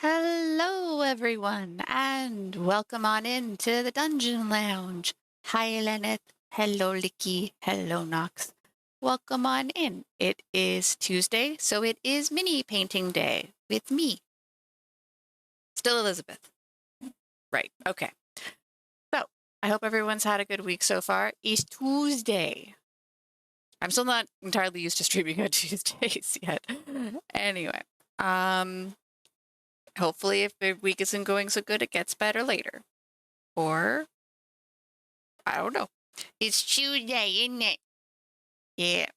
Hello, everyone, and welcome on in to the Dungeon Lounge. Hi, Lenneth. Hello, Licky. Hello, Nox. Welcome on in. It is Tuesday, so it is mini painting day with me. Still Elizabeth. Right, okay. So, I hope everyone's had a good week so far. It's Tuesday. I'm still not entirely used to streaming on Tuesdays yet. Anyway, hopefully if the week isn't going so good, it gets better later. Or, I don't know. It's Tuesday, isn't it? Yeah.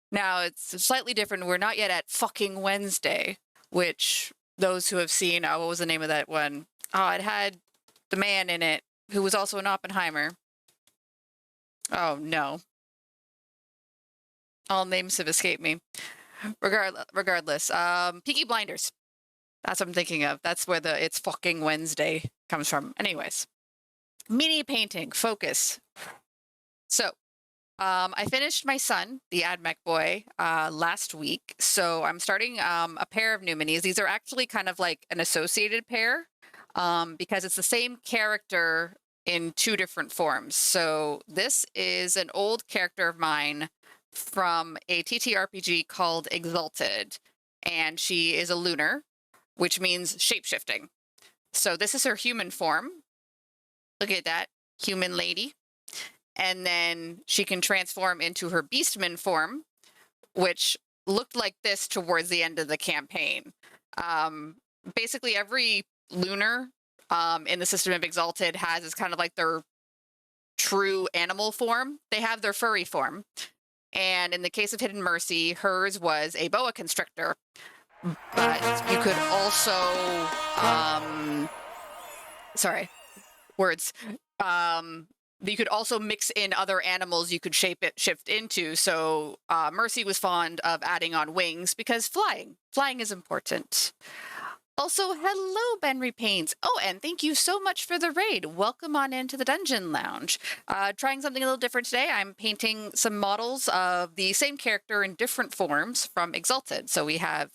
Now, it's slightly different. We're not yet at fucking Wednesday, which those who have seen, what was the name of that one? Oh, it had the man in it who was also an Oppenheimer. Oh, no. All names have escaped me. Regardless, Peaky Blinders. That's what I'm thinking of. That's where the It's fucking Wednesday comes from. Anyways, mini painting, focus. So, I finished my son, the AdMech boy, last week. So I'm starting a pair of new minis. These are actually kind of like an associated pair because it's the same character in two different forms. So this is an old character of mine from a TTRPG called Exalted, and she is a lunar, which means shapeshifting. So this is her human form. Look at that, human lady. And then she can transform into her beastman form, which looked like this towards the end of the campaign. Basically, every lunar in the system of Exalted has is kind of like their true animal form. They have their furry form. And in the case of Hidden Mercy, hers was a boa constrictor. But you could also, sorry, words. You could also mix in other animals you could shift into. So Mercy was fond of adding on wings because flying is important. Also, hello, Benry Paints. Oh, and thank you so much for the raid. Welcome on into the Dungeon Lounge. Trying something a little different today. I'm painting some models of the same character in different forms from Exalted. So we have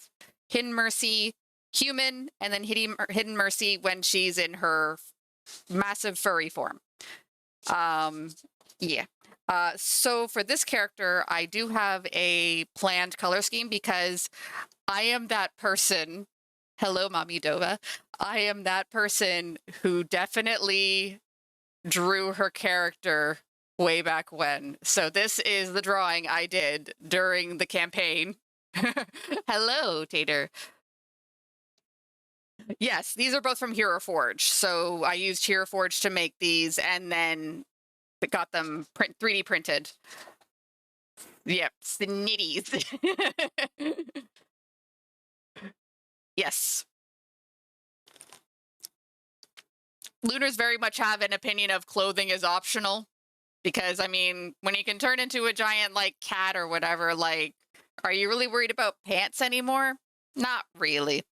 Hidden Mercy, human, and then Hidden Mercy when she's in her massive furry form. Yeah. So for this character, I do have a planned color scheme because I am that person. Hello, Mommy Dova. I am that person who definitely drew her character way back when. So this is the drawing I did during the campaign. Hello, Tater. Yes, these are both from Hero Forge. So I used Hero Forge to make these and then got them 3D printed. Yep, snitties. Yes. Lunars very much have an opinion of clothing is optional. Because, I mean, when you can turn into a giant, like, cat or whatever, like, are you really worried about pants anymore? Not really.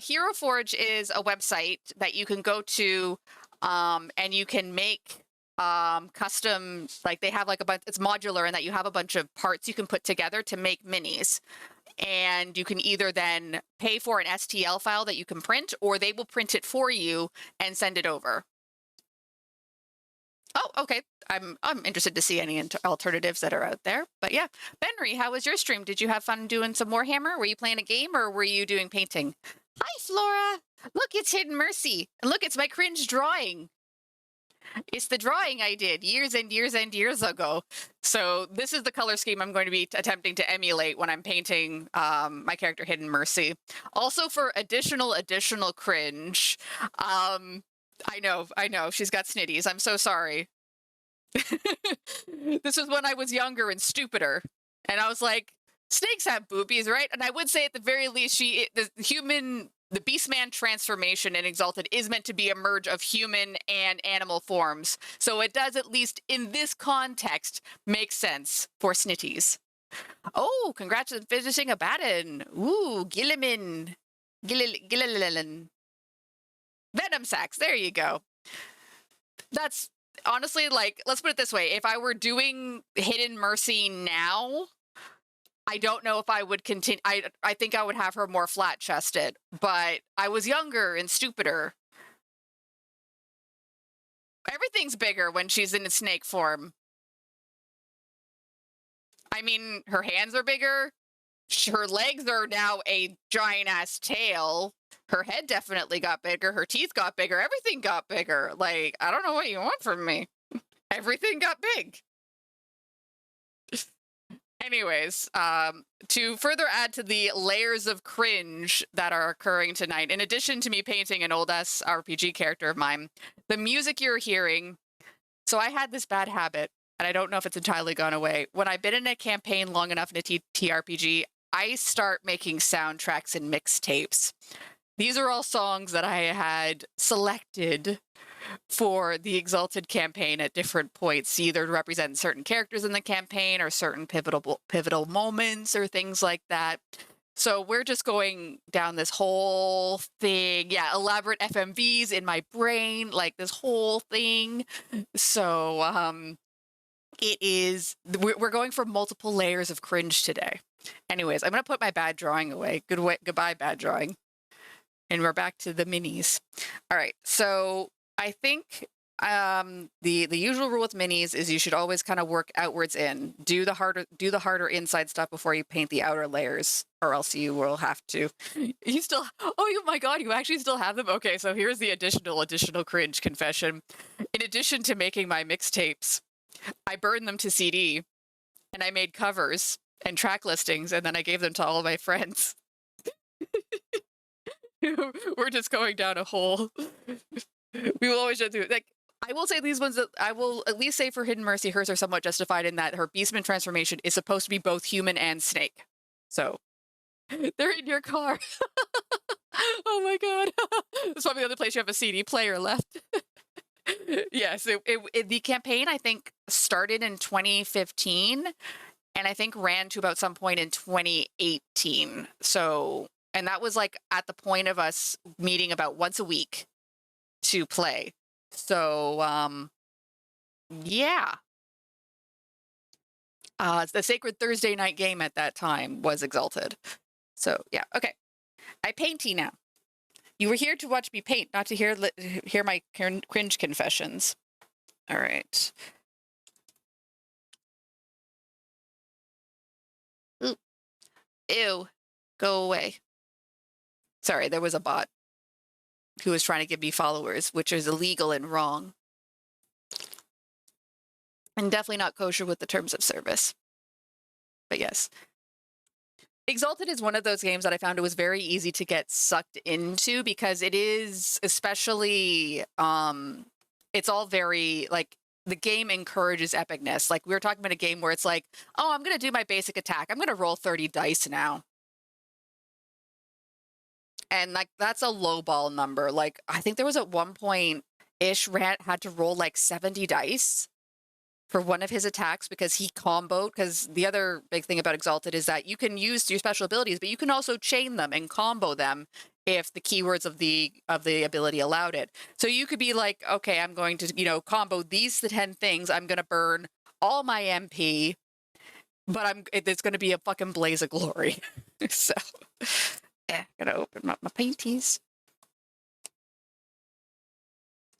Hero Forge is a website that you can go to, and you can make custom, like they have like a bunch, it's modular in that you have a bunch of parts you can put together to make minis. And you can either then pay for an STL file that you can print, or they will print it for you and send it over. Oh, okay. I'm interested to see any alternatives that are out there. But yeah, Benry, how was your stream? Did you have fun doing some Warhammer? Were you playing a game or were you doing painting? Hi, Flora. Look, it's Hidden Mercy. And look, it's my cringe drawing. It's the drawing I did years and years and years ago. So this is the color scheme I'm going to be attempting to emulate when I'm painting my character Hidden Mercy. Also for additional cringe, I know, she's got snitties. I'm so sorry. This was when I was younger and stupider. And I was like, snakes have boobies, right? And I would say at the very least, the Beastman transformation in Exalted is meant to be a merge of human and animal forms. So it does, at least in this context, make sense for snitties. Oh, congrats on finishing a baton. Ooh, Gilliman. Gillilan. Venom Sacs, there you go. That's honestly, like, let's put it this way. If I were doing Hidden Mercy now, I don't know if I would continue. I think I would have her more flat chested, but I was younger and stupider. Everything's bigger when she's in snake form. I mean, her hands are bigger. Her legs are now a giant ass tail. Her head definitely got bigger. Her teeth got bigger. Everything got bigger. Like, I don't know what you want from me. Everything got big. Anyways, to further add to the layers of cringe that are occurring tonight, in addition to me painting an old-ass RPG character of mine, the music you're hearing... So I had this bad habit, and I don't know if it's entirely gone away. When I've been in a campaign long enough in a TTRPG, I start making soundtracks and mixtapes. These are all songs that I had selected for the Exalted campaign at different points, either to represent certain characters in the campaign or certain pivotal moments or things like that. So we're just going down this whole thing. Yeah, elaborate FMVs in my brain, like this whole thing. So we're going for multiple layers of cringe today. Anyways, I'm going to put my bad drawing away. Goodbye, bad drawing. And we're back to the minis. All right, so I think the usual rule with minis is you should always kind of work outwards in. Do the harder inside stuff before you paint the outer layers, or else you will have to. You still... Oh my god, you actually still have them? Okay, so here's the additional cringe confession. In addition to making my mixtapes, I burned them to CD, and I made covers and track listings, and then I gave them to all of my friends. We're just going down a hole. We will always do it. Like, I will say these ones that I will at least say for Hidden Mercy, hers are somewhat justified in that her Beastman transformation is supposed to be both human and snake. So they're in your car. Oh my god. That's probably the other place you have a CD player left. Yes, the campaign, I think, started in 2015, and I think ran to about some point in 2018. So, and that was like at the point of us meeting about once a week to play. So, yeah. The Sacred Thursday night game at that time was Exalted. So, yeah, okay. I painty now. You were here to watch me paint, not to hear my cringe confessions. All right. Ooh. Ew. Go away. Sorry, there was a bot who was trying to give me followers, which is illegal and wrong. And definitely not kosher with the terms of service. But yes. Exalted is one of those games that I found it was very easy to get sucked into because it is especially, it's all very, like, the game encourages epicness. Like, we were talking about a game where it's like, oh, I'm going to do my basic attack. I'm going to roll 30 dice now. And, like, that's a low ball number. Like, I think there was at one point, Rant had to roll, like, 70 dice for one of his attacks because he comboed. Because the other big thing about Exalted is that you can use your special abilities, but you can also chain them and combo them if the keywords of the ability allowed it. So you could be like, okay, I'm going to, combo these 10 things. I'm going to burn all my MP, but it's going to be a fucking blaze of glory. So, yeah, gotta open up my painties.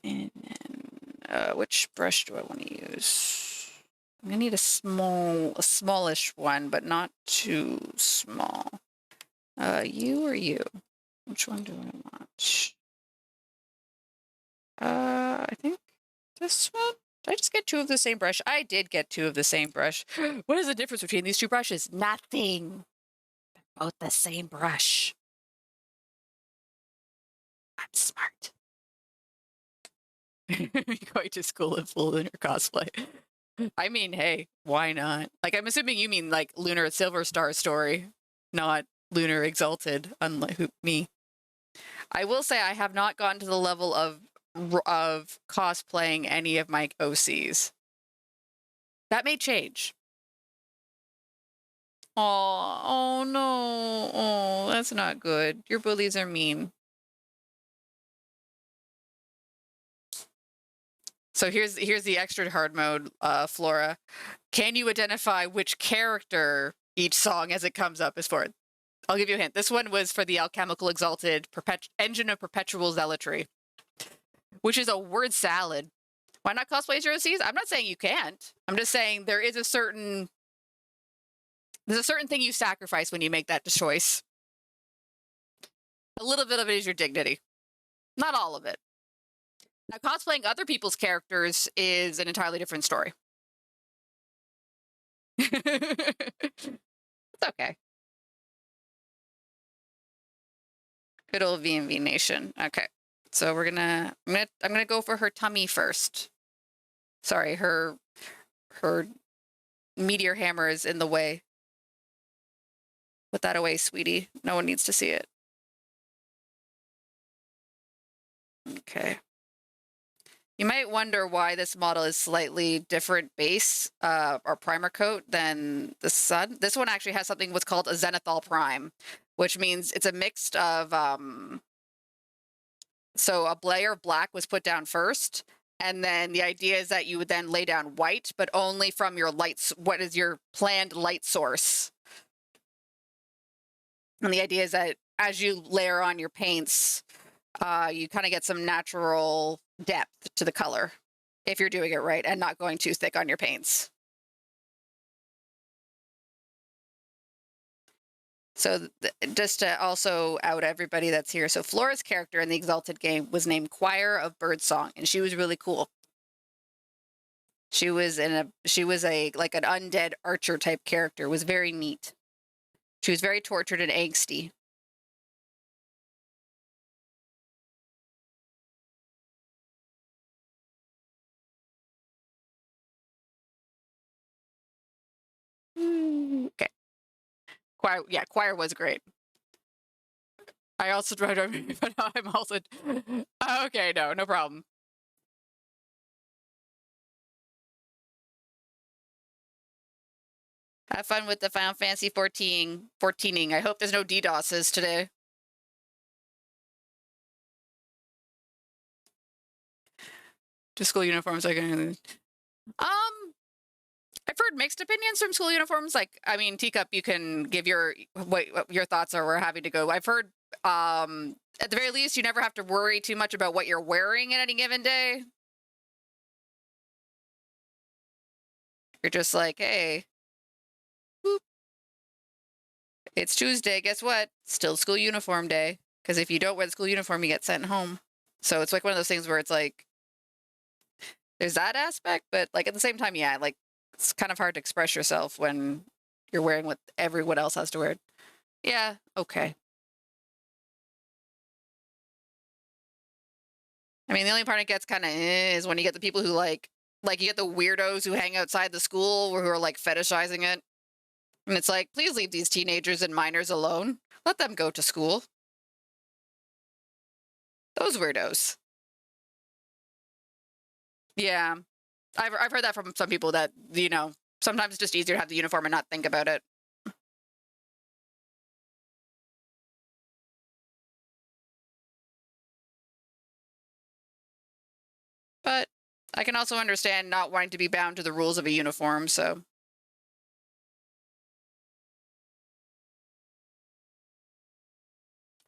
And then, which brush do I want to use? I'm gonna need a smallish one, but not too small. You or you? Which one do I want? I think this one. Did I just get two of the same brush? I did get two of the same brush. What is the difference between these two brushes? Nothing. They're both the same brush. I'm smart. Going to school in full lunar cosplay. I mean, hey, why not? Like, I'm assuming you mean like Lunar Silver Star story, not Lunar Exalted, unlike me. I will say I have not gotten to the level of cosplaying any of my OCs. That may change. Oh no. Oh, that's not good. Your bullies are mean. So here's the extra hard mode, Flora. Can you identify which character each song as it comes up is for. I'll give you a hint. This one was for the alchemical exalted engine of perpetual zealotry, which is a word salad. Why not cosplay Zero Seas? I'm not saying you can't. I'm just saying there's a certain thing you sacrifice when you make that choice. A little bit of it is your dignity. Not all of it. Now, cosplaying other people's characters is an entirely different story. It's okay. Good old V&V Nation. Okay. So I'm gonna go for her tummy first. Sorry, her meteor hammer is in the way. Put that away, sweetie. No one needs to see it. Okay. You might wonder why this model is slightly different base or primer coat than the Sun. This one actually has something what's called a zenithal prime, which means it's a mix of so a layer of black was put down first, and then the idea is that you would then lay down white, but only from your lights. What is your planned light source? And the idea is that as you layer on your paints, you kind of get some natural depth to the color if you're doing it right and not going too thick on your paints. So just to also out everybody that's here. So Flora's character in the Exalted game was named Choir of Birdsong, and she was really cool. She was a like an undead archer type character. It was very neat. She was very tortured and angsty. Okay. Choir was great. I also tried to, but I'm also okay. No problem. Have fun with the Final Fantasy 14ing. I hope there's no DDoSes today. To school uniforms, like I've heard mixed opinions from school uniforms. Like, I mean, Teacup, you can give what your thoughts are. We're happy to go. I've heard, at the very least, you never have to worry too much about what you're wearing at any given day. You're just like, hey, whoop. It's Tuesday. Guess what? Still school uniform day. Because if you don't wear the school uniform, you get sent home. So it's like one of those things where it's like, there's that aspect, but like at the same time, yeah, like it's kind of hard to express yourself when you're wearing what everyone else has to wear. Yeah, okay. I mean, the only part it gets kind of is when you get the people who like you get the weirdos who hang outside the school who are like fetishizing it. And it's like, please leave these teenagers and minors alone. Let them go to school. Those weirdos. Yeah. I've heard that from some people that, you know, sometimes it's just easier to have the uniform and not think about it. But I can also understand not wanting to be bound to the rules of a uniform, so.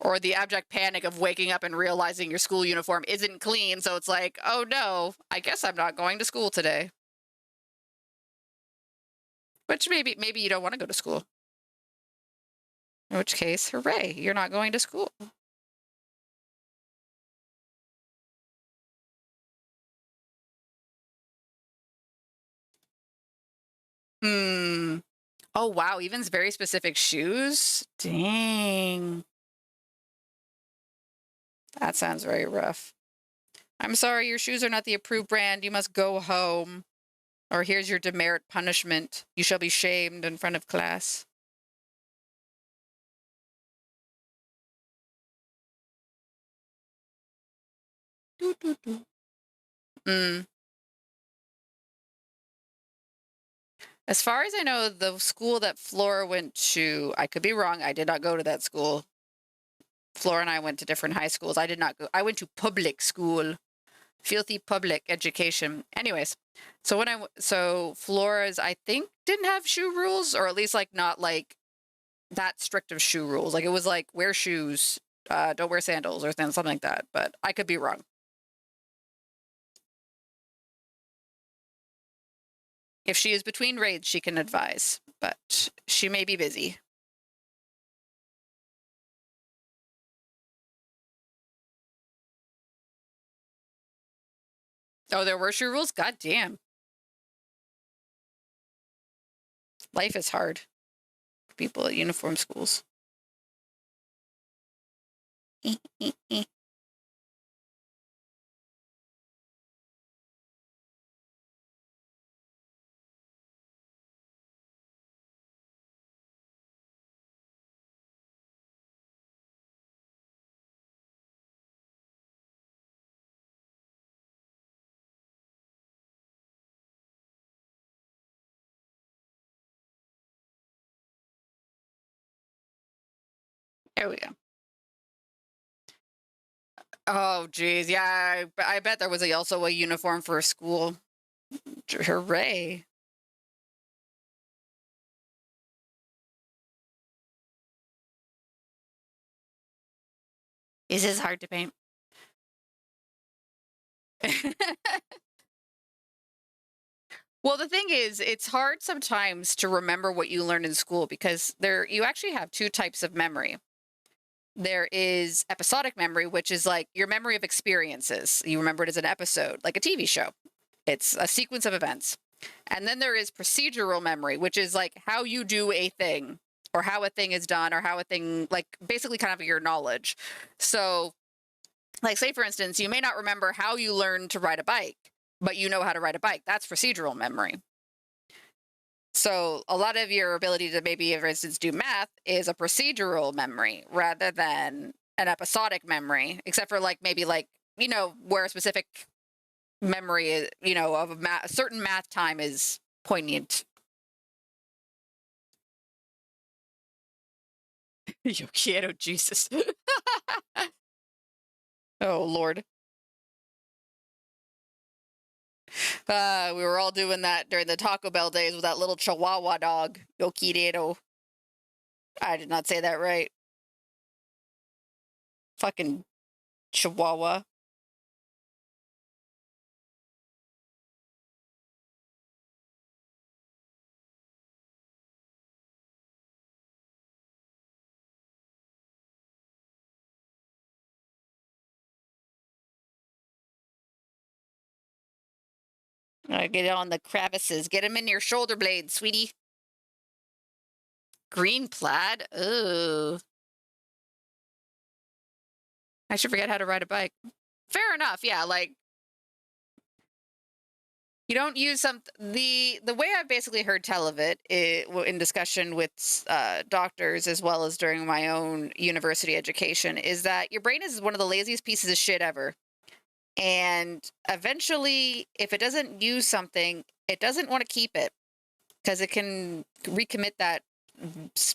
Or the abject panic of waking up and realizing your school uniform isn't clean, so it's like, oh no, I guess I'm not going to school today. Which maybe you don't want to go to school. In which case, hooray, you're not going to school. Oh wow, even very specific shoes? Dang. That sounds very rough. I'm sorry, your shoes are not the approved brand. You must go home. Or here's your demerit punishment. You shall be shamed in front of class. Mm. As far as I know, the school that Flora went to, I could be wrong. I did not go to that school. Flora and I went to different high schools. I did not go. I went to public school. Filthy public education. Anyways, so Flores, I think, didn't have shoe rules, or at least like not like that strict of shoe rules. Like it was like wear shoes, don't wear sandals or something like that. But I could be wrong. If she is between raids, she can advise, but she may be busy. Oh, there were shoe rules? God damn. Life is hard for people at uniform schools. There we go. Oh, geez. Yeah, I bet there was also a uniform for a school. Hooray. This is hard to paint. Well, the thing is, it's hard sometimes to remember what you learned in school because you actually have two types of memory. There is episodic memory, which is like your memory of experiences. You remember it as an episode, like a TV show. It's a sequence of events. And then there is procedural memory, which is like how you do a thing or how a thing is done or how a thing, like basically kind of your knowledge. So, like, say, for instance, you may not remember how you learned to ride a bike, but you know how to ride a bike. That's procedural memory. So a lot of your ability to maybe, for instance, do math is a procedural memory rather than an episodic memory, except for like maybe like, where a specific memory, of a certain math time is poignant. Yo quiero Jesus. Oh, Lord. We were all doing that during the Taco Bell days with that little Chihuahua dog. Yo quiero. I did not say that right. Fucking Chihuahua. Get on the crevices. Get them in your shoulder blades, sweetie. Green plaid? Ooh. I should forget how to ride a bike. Fair enough. Yeah, like you don't use the way I've basically heard tell of it, in discussion with doctors as well as during my own university education is that your brain is one of the laziest pieces of shit ever. And eventually, if it doesn't use something, it doesn't want to keep it because it can recommit that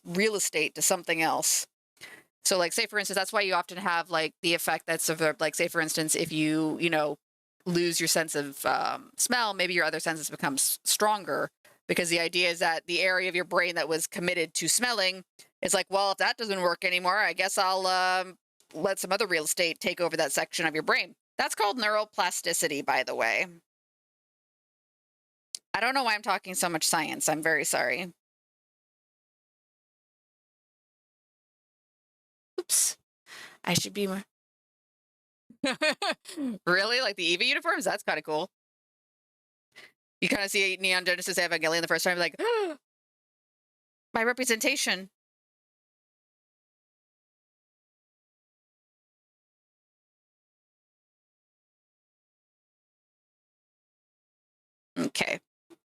real estate to something else. So, like, say, for instance, that's why you often have, like, the effect that's of, like, say, for instance, if you lose your sense of smell, maybe your other senses become stronger because the idea is that the area of your brain that was committed to smelling is like, well, if that doesn't work anymore, I guess I'll let some other real estate take over that section of your brain. That's called neuroplasticity, by the way. I don't know why I'm talking so much science. I'm very sorry. Oops. I should be more. Really? Like the EVA uniforms? That's kind of cool. You kind of see Neon Genesis Evangelion the first time, like, my representation. Okay.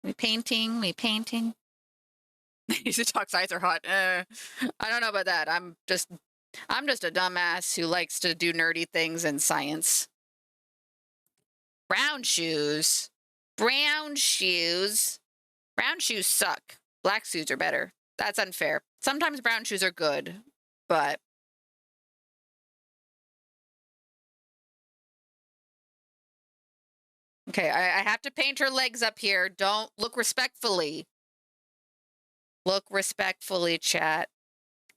We painting. These talks eyes are hot. I don't know about that. I'm just a dumbass who likes to do nerdy things in science. Brown shoes. Brown shoes. Brown shoes suck. Black shoes are better. That's unfair. Sometimes brown shoes are good, but Okay, I have to paint her legs up here. Don't look respectfully. Look respectfully, chat.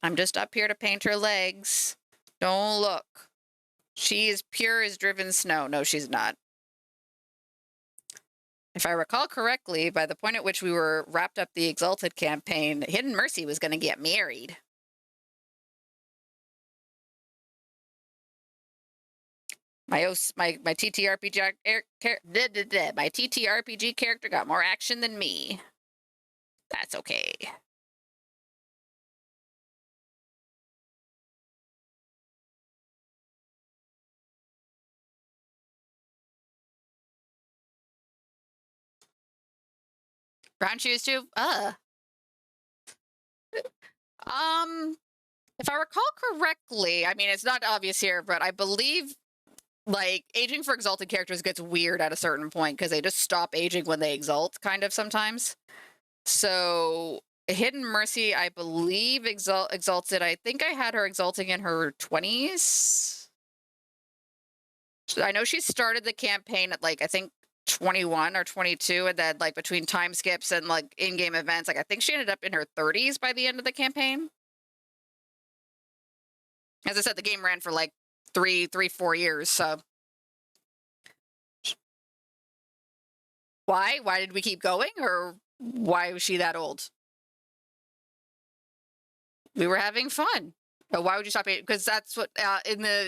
I'm just up here to paint her legs. Don't look. She is pure as driven snow. No, she's not. If I recall correctly, by the point at which we were wrapped up the Exalted campaign, Hidden Mercy was going to get married. My TTRPG my TTRPG character got more action than me. That's okay. Brown shoes too? If I recall correctly, I mean, it's not obvious here, but I believe like aging for exalted characters gets weird at a certain point because they just stop aging when they exalt, kind of sometimes. So Hidden Mercy, I believe, exalted. I think I had her exalting in her 20s. I know she started the campaign at like I think 21 or 22, and then like between time skips and like in-game events, like I think she ended up in her 30s by the end of the campaign. As I said, the game ran for like 4 years, so why did we keep going, or why was she that old? We were having fun. Why would you stop it? Because that's what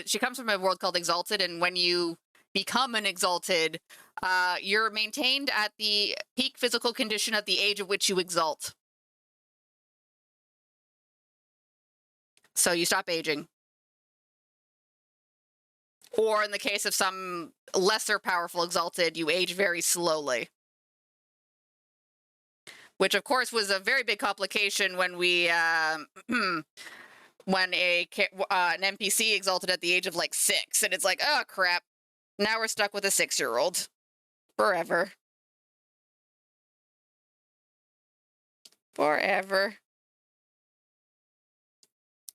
she comes from a world called Exalted, and when you become an Exalted, you're maintained at the peak physical condition at the age at which you exalt. So you stop aging. Or in the case of some lesser powerful Exalted, you age very slowly. Which, of course, was a very big complication when we when an NPC exalted at the age of like 6, and it's like, oh crap, now we're stuck with a 6-year-old forever.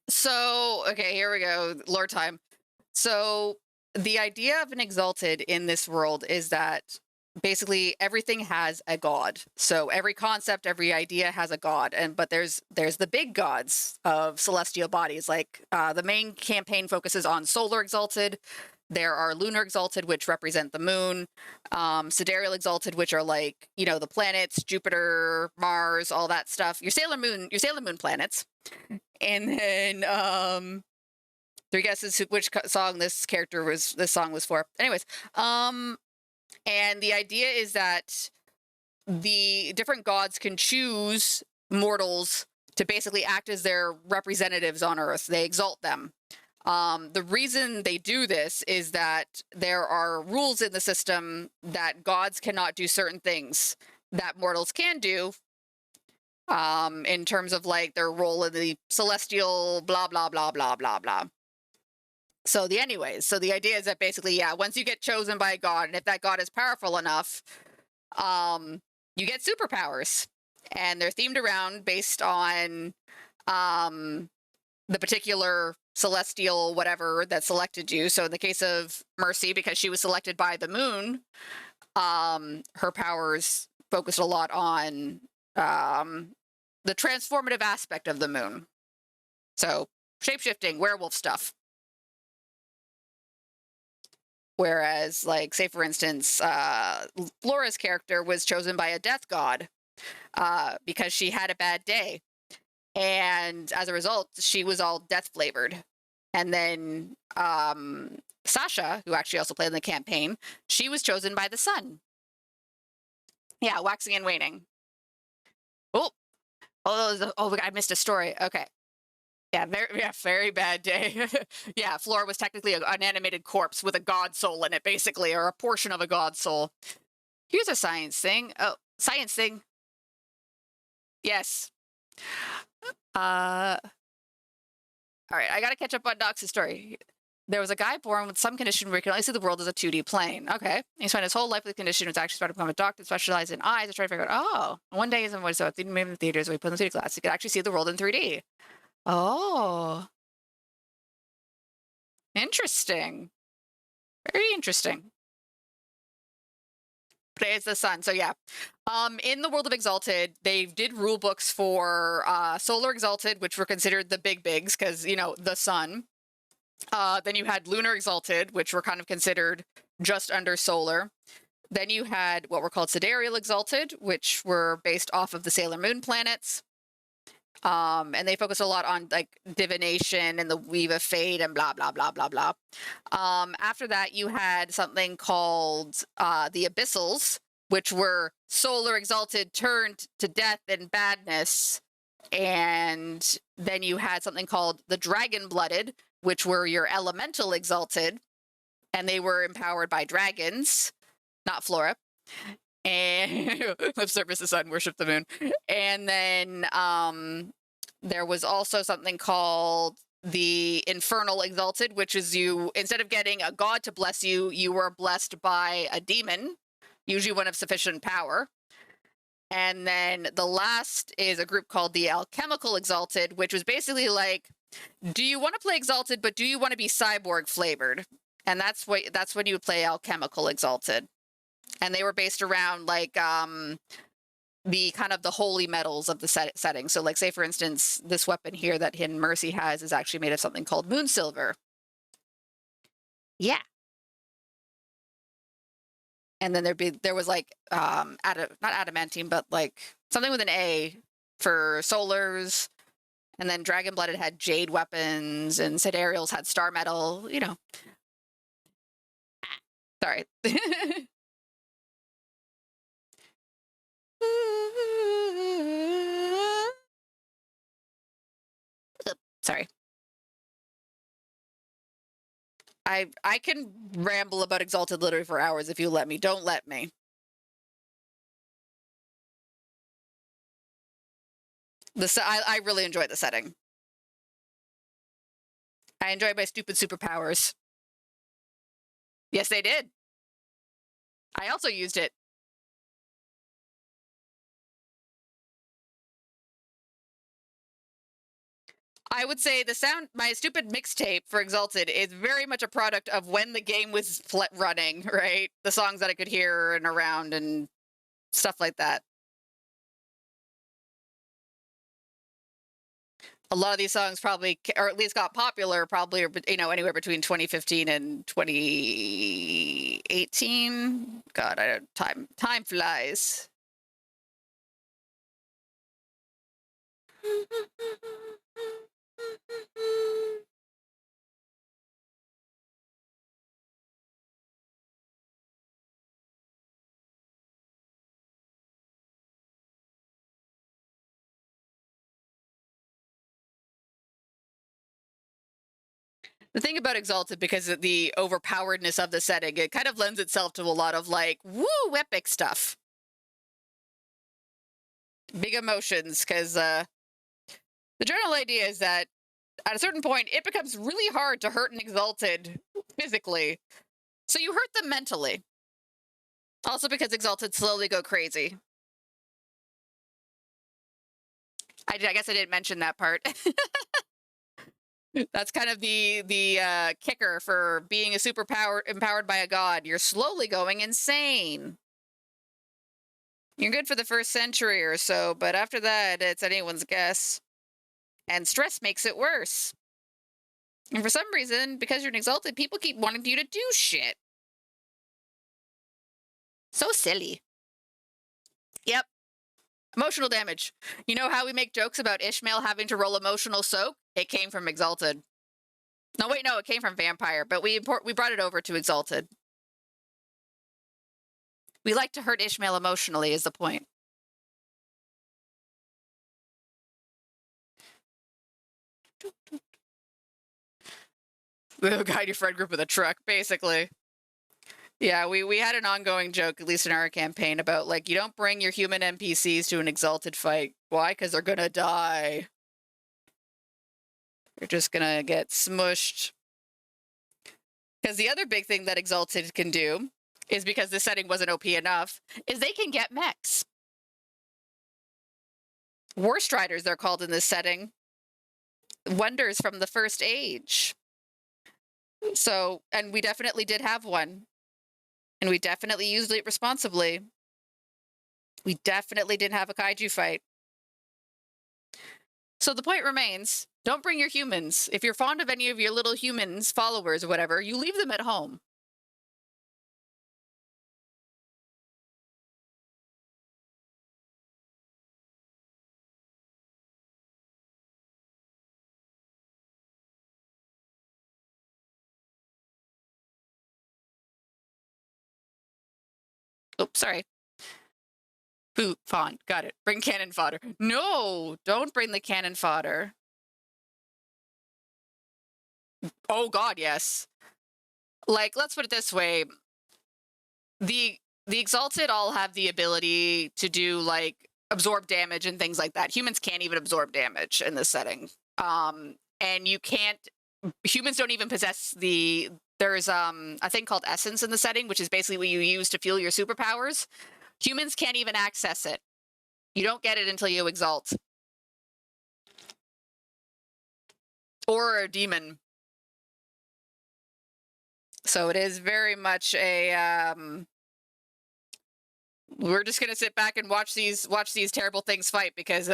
So, okay, here we go, lore time. So the idea of an exalted in this world is that basically everything has a god. So every concept, every idea has a god, but there's the big gods of celestial bodies. Like the main campaign focuses on solar exalted. There are lunar exalted, which represent the moon, sidereal exalted, which are like, you know, the planets, Jupiter, Mars, all that stuff. Your Sailor Moon planets. And then three guesses which song this song was for. Anyways, and the idea is that the different gods can choose mortals to basically act as their representatives on Earth. They exalt them. The reason they do this is that there are rules in the system that gods cannot do certain things that mortals can do, in terms of like their role in the celestial blah, blah, blah, blah, blah, blah. So the idea is that basically, yeah, once you get chosen by a god, and if that god is powerful enough, you get superpowers, and they're themed around based on the particular celestial whatever that selected you. So in the case of Mercy, because she was selected by the moon, her powers focused a lot on the transformative aspect of the moon. So shape-shifting, werewolf stuff. Whereas, like, say for instance, Laura's character was chosen by a death god because she had a bad day. And as a result, she was all death flavored. And then Sasha, who actually also played in the campaign, she was chosen by the sun. Yeah, waxing and waning. Oh, I missed a story. Okay. Yeah, very bad day. Yeah, Flora was technically an animated corpse with a god soul in it, basically, or a portion of a god soul. Here's a science thing. Oh, science thing. Yes. All right, I gotta catch up on Dox's story. There was a guy born with some condition where he can only see the world as a 2D plane. Okay. He spent his whole life with the condition, was actually started to become a doctor, specialized in eyes, and trying to figure out, oh, one day he's in so it didn't move in the theaters, so he put in the 3D glass. He could actually see the world in 3D. Oh. Interesting. Very interesting. Praise the sun. So yeah. In the world of Exalted, they did rule books for Solar Exalted, which were considered the big bigs, because, you know, the sun. Then you had Lunar Exalted, which were kind of considered just under Solar. Then you had what were called Sidereal Exalted, which were based off of the Sailor Moon planets. And they focus a lot on like divination and the weave of fate and blah blah blah blah blah. After that, you had something called the Abyssals, which were Solar Exalted turned to death and badness. And then you had something called the Dragon Blooded, which were your Elemental Exalted, and they were empowered by dragons, not Flora. And live service the sun, worship the moon. And then there was also something called the Infernal Exalted, which is you, instead of getting a god to bless you, you were blessed by a demon, usually one of sufficient power. And then the last is a group called the Alchemical Exalted, which was basically like, do you want to play Exalted, but do you want to be cyborg flavored? And that's when you would play Alchemical Exalted. And they were based around like the kind of the holy metals of the setting. So like, say for instance, this weapon here that Hidden Mercy has is actually made of something called moon silver. Yeah. And then there was like not adamantine, but like something with an A for solars. And then Dragon Blooded had jade weapons, and Sidereals had star metal, you know. Sorry. Sorry. I can ramble about Exalted literally for hours if you let me. Don't let me. I really enjoy the setting. I enjoy my stupid superpowers. Yes, they did. I also used it. I would say my stupid mixtape for Exalted is very much a product of when the game was running, right? The songs that I could hear and around and stuff like that. A lot of these songs probably, or at least got popular, probably, you know, anywhere between 2015 and 2018. God, time flies. The thing about Exalted, because of the overpoweredness of the setting, it kind of lends itself to a lot of like, woo, epic stuff. Big emotions, because the general idea is that at a certain point, it becomes really hard to hurt an Exalted physically. So you hurt them mentally. Also because Exalted slowly go crazy. I guess I didn't mention that part. That's kind of the kicker for being a superpower empowered by a god. You're slowly going insane. You're good for the first century or so, but after that, it's anyone's guess. And stress makes it worse. And for some reason, because you're an Exalted, people keep wanting you to do shit. So silly. Yep. Emotional damage. You know how we make jokes about Ishmael having to roll emotional soak? It came from Exalted. No, wait, no, it came from Vampire, but we brought it over to Exalted. We like to hurt Ishmael emotionally, is the point. We'll guide your friend group with a truck, basically. Yeah, we had an ongoing joke, at least in our campaign, about like, you don't bring your human NPCs to an Exalted fight. Why? Because they're gonna die. You're just gonna get smushed. Because the other big thing that Exalted can do is, because the setting wasn't OP enough, is they can get mechs. War Striders, they're called in this setting. Wonders from the First Age. So, and we definitely did have one. And we definitely used it responsibly. We definitely didn't have a kaiju fight. So the point remains, don't bring your humans. If you're fond of any of your little humans, followers or whatever, you leave them at home. Oops, sorry. Food, fawn, got it. Bring cannon fodder. No, don't bring the cannon fodder. Oh god, yes. Like, let's put it this way. The Exalted all have the ability to do, like, absorb damage and things like that. Humans can't even absorb damage in this setting. And you can't... Humans don't even possess the... There's a thing called essence in the setting, which is basically what you use to fuel your superpowers. Humans can't even access it. You don't get it until you exalt. Or a demon. So it is very much a we're just gonna sit back and watch these terrible things fight because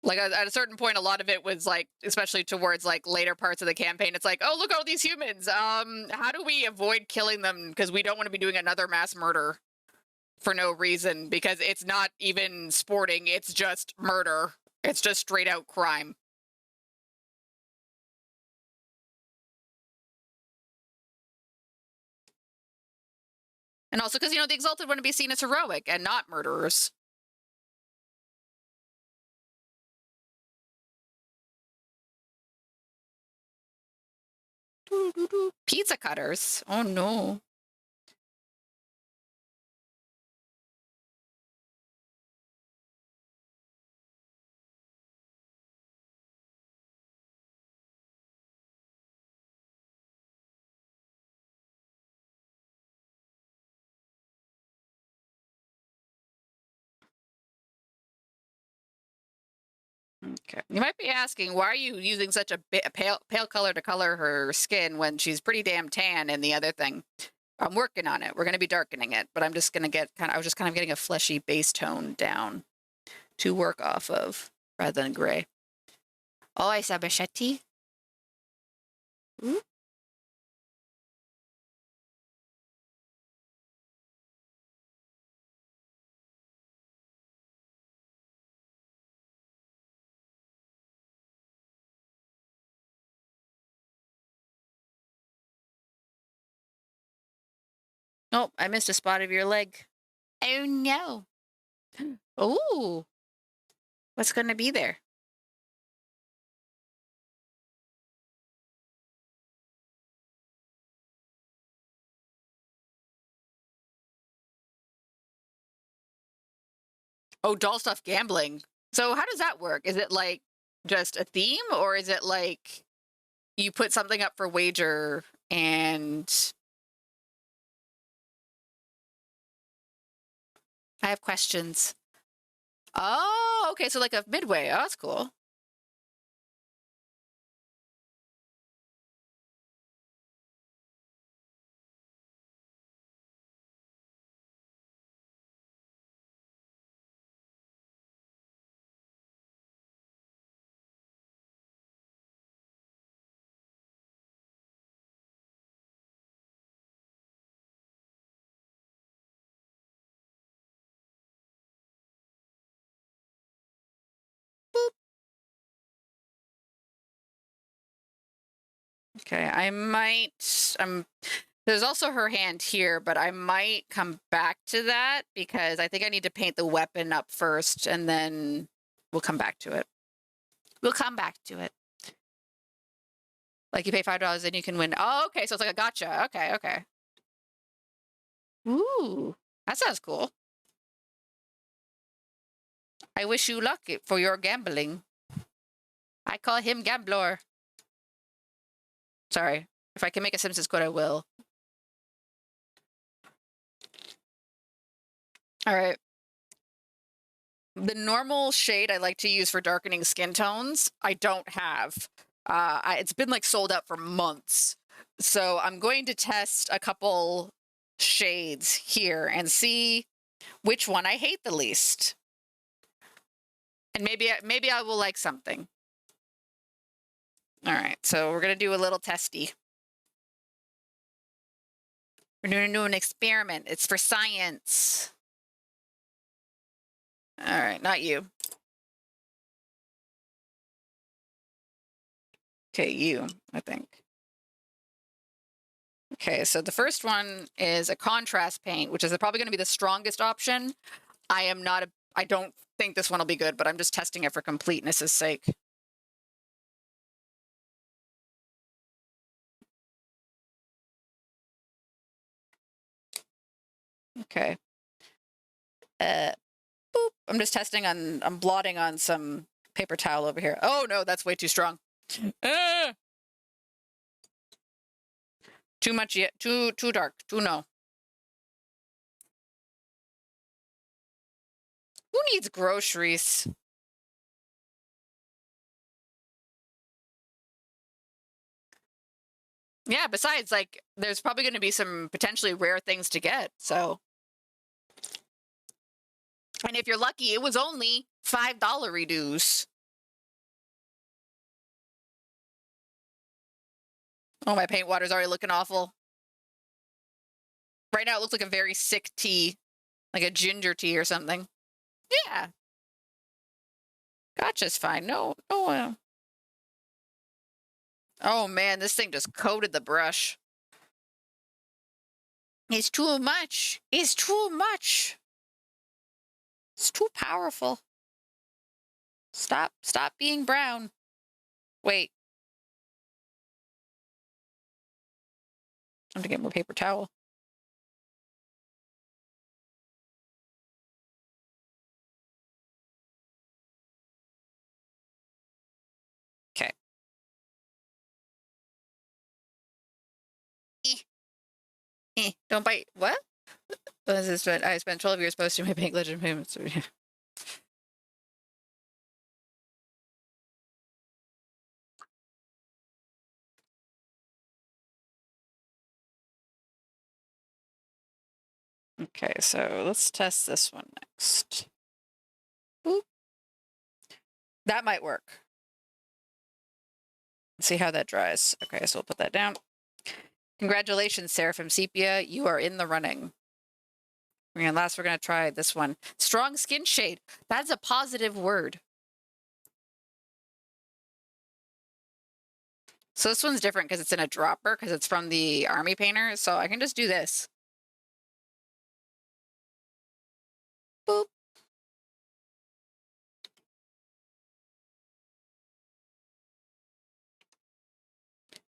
like at a certain point, a lot of it was like, especially towards like later parts of the campaign, it's like, oh, look at all these humans. How do we avoid killing them? Because we don't want to be doing another mass murder for no reason, because it's not even sporting, it's just murder. It's just straight out crime. And also because, the Exalted want to be seen as heroic and not murderers. Pizza cutters? Oh no. Okay. You might be asking, why are you using such a pale color to color her skin when she's pretty damn tan in the other thing? I'm working on it. We're going to be darkening it, but I'm just going to get I was just kind of getting a fleshy base tone down to work off of rather than gray. Oh, I saw machete. Ooh. Oh, I missed a spot of your leg. Oh no. Oh, what's going to be there? Oh, doll stuff gambling. So how does that work? Is it like just a theme, or is it like you put something up for wager and... I have questions. Oh, okay, so like a midway. Oh, that's cool. Okay, I might... there's also her hand here, but I might come back to that because I think I need to paint the weapon up first, and then we'll come back to it. We'll come back to it. Like, you pay $5 and you can win. Oh, okay, so it's like a gotcha. Okay, okay. Ooh, that sounds cool. I wish you luck for your gambling. I call him Gambler. Sorry. If I can make a Simpsons quote, I will. All right. The normal shade I like to use for darkening skin tones, I don't have. It's been like sold out for months. So I'm going to test a couple shades here and see which one I hate the least. And maybe I will like something. All right, so we're gonna do a little testy. We're gonna do an experiment. It's for science. All right, not you. Okay, you, I think. Okay, so the first one is a contrast paint, which is probably going to be the strongest option. I don't think this one will be good, but I'm just testing it for completeness' sake. Okay. Boop. I'm just testing I'm blotting on some paper towel over here. Oh no, that's way too strong. Too much yet. Too dark. Too no. Who needs groceries? Yeah, besides, like, there's probably going to be some potentially rare things to get, so. And if you're lucky, it was only $5 reduce. Oh, my paint water's already looking awful. Right now, it looks like a very sick tea, like a ginger tea or something. Yeah. Gotcha's fine. No. Oh, man, this thing just coated the brush. It's too much. It's too much. It's too powerful. Stop being brown. Wait. I'm gonna get more paper towel. Okay. Don't bite. What? I spent 12 years posting my bank legend payments. Okay, so let's test this one next. Boop. That might work. Let's see how that dries. Okay, so we'll put that down. Congratulations, Seraphim Sepia. You are in the running. And last, we're going to try this one. Strong skin shade. That's a positive word. So this one's different because it's in a dropper because it's from the army painter. So I can just do this. Boop.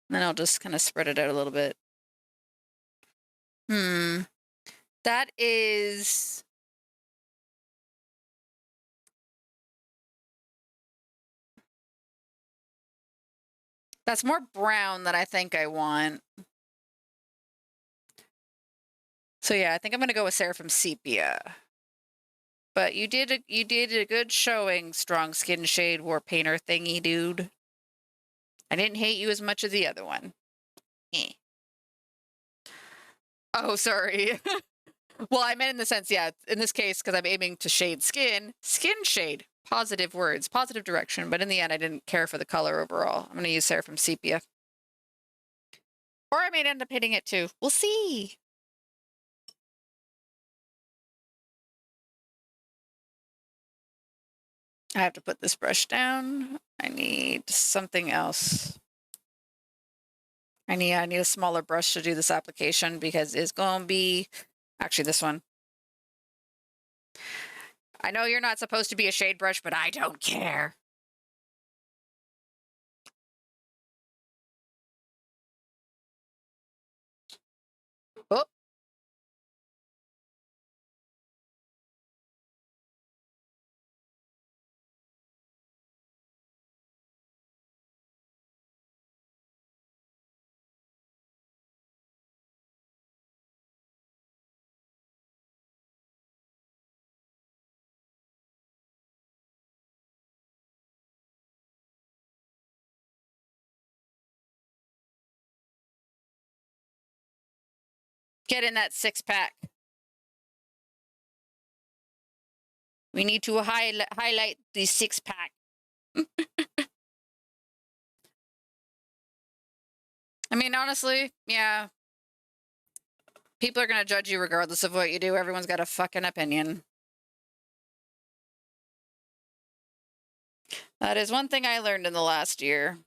And then I'll just kind of spread it out a little bit. That is... That's more brown than I think I want. So yeah, I think I'm going to go with Seraphim Sepia. But you did a good showing, strong skin shade war painter thingy, dude. I didn't hate you as much as the other one. Eh. Oh, sorry. Well, I meant in the sense, yeah, in this case, because I'm aiming to shade skin shade. Positive words, positive direction. But in the end, I didn't care for the color overall. I'm going to use Seraphim Sepia. Or I may end up hitting it too. We'll see. I have to put this brush down. I need something else. I need a smaller brush to do this application because it's going to be... Actually, this one. I know you're not supposed to be a shade brush, but I don't care. Oh. Get in that 6-pack. We need to highlight the 6-pack. I mean, honestly, yeah. People are going to judge you regardless of what you do. Everyone's got a fucking opinion. That is one thing I learned in the last year.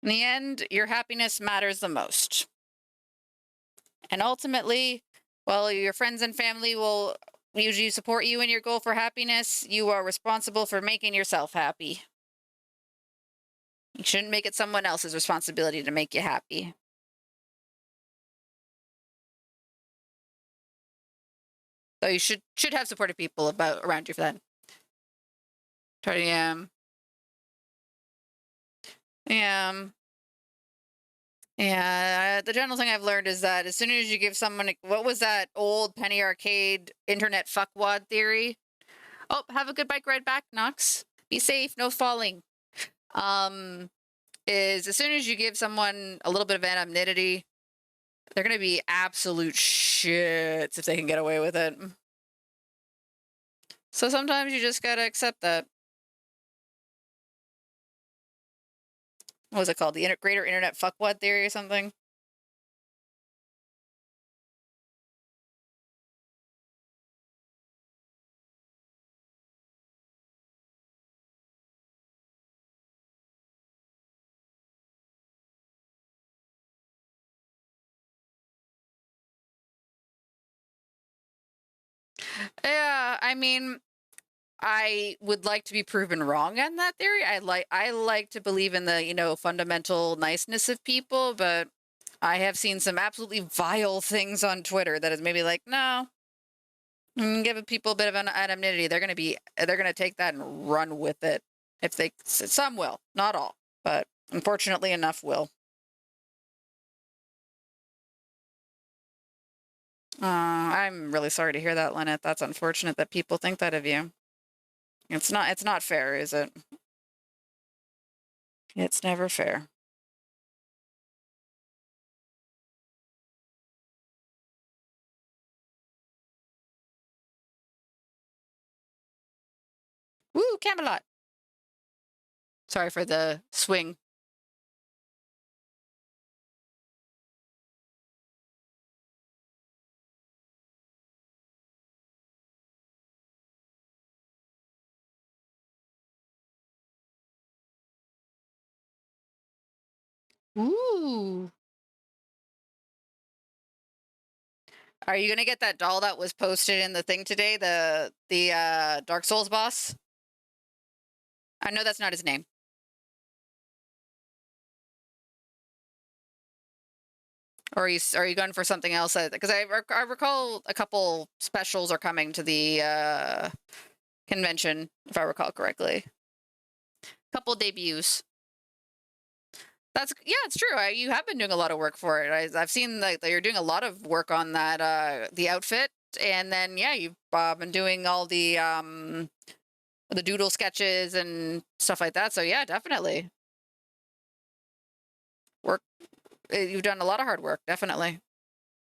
In the end, your happiness matters the most. And ultimately, while your friends and family will usually support you in your goal for happiness, you are responsible for making yourself happy. You shouldn't make it someone else's responsibility to make you happy. So you should have supportive people around you for that. Yeah. Yeah. Yeah, the general thing I've learned is that as soon as you give someone, what was that old penny arcade internet fuckwad theory? Oh, have a good bike ride back, Knox. Be safe, no falling. Is as soon as you give someone a little bit of anonymity, they're gonna be absolute shits if they can get away with it. So sometimes you just gotta accept that. What was it called? The greater internet fuckwad theory or something? Yeah, I mean, I would like to be proven wrong on that theory. I like to believe in the fundamental niceness of people, but I have seen some absolutely vile things on Twitter that is maybe like, no, give people a bit of an anonymity. They're gonna take that and run with it. Some will, not all, but unfortunately enough will. I'm really sorry to hear that, Lynette. That's unfortunate that people think that of you. It's not fair, is it? It's never fair. Woo, Camelot. Sorry for the swing. Ooh. Are you gonna get that doll that was posted in the thing today? The Dark Souls boss? I know that's not his name. Or are you going for something else? Because I recall a couple specials are coming to the convention, if I recall correctly. Couple debuts. Yeah, it's true. You have been doing a lot of work for it. I've seen that you're doing a lot of work on that the outfit, and then yeah, you've been doing all the doodle sketches and stuff like that. So yeah, definitely work. You've done a lot of hard work, definitely.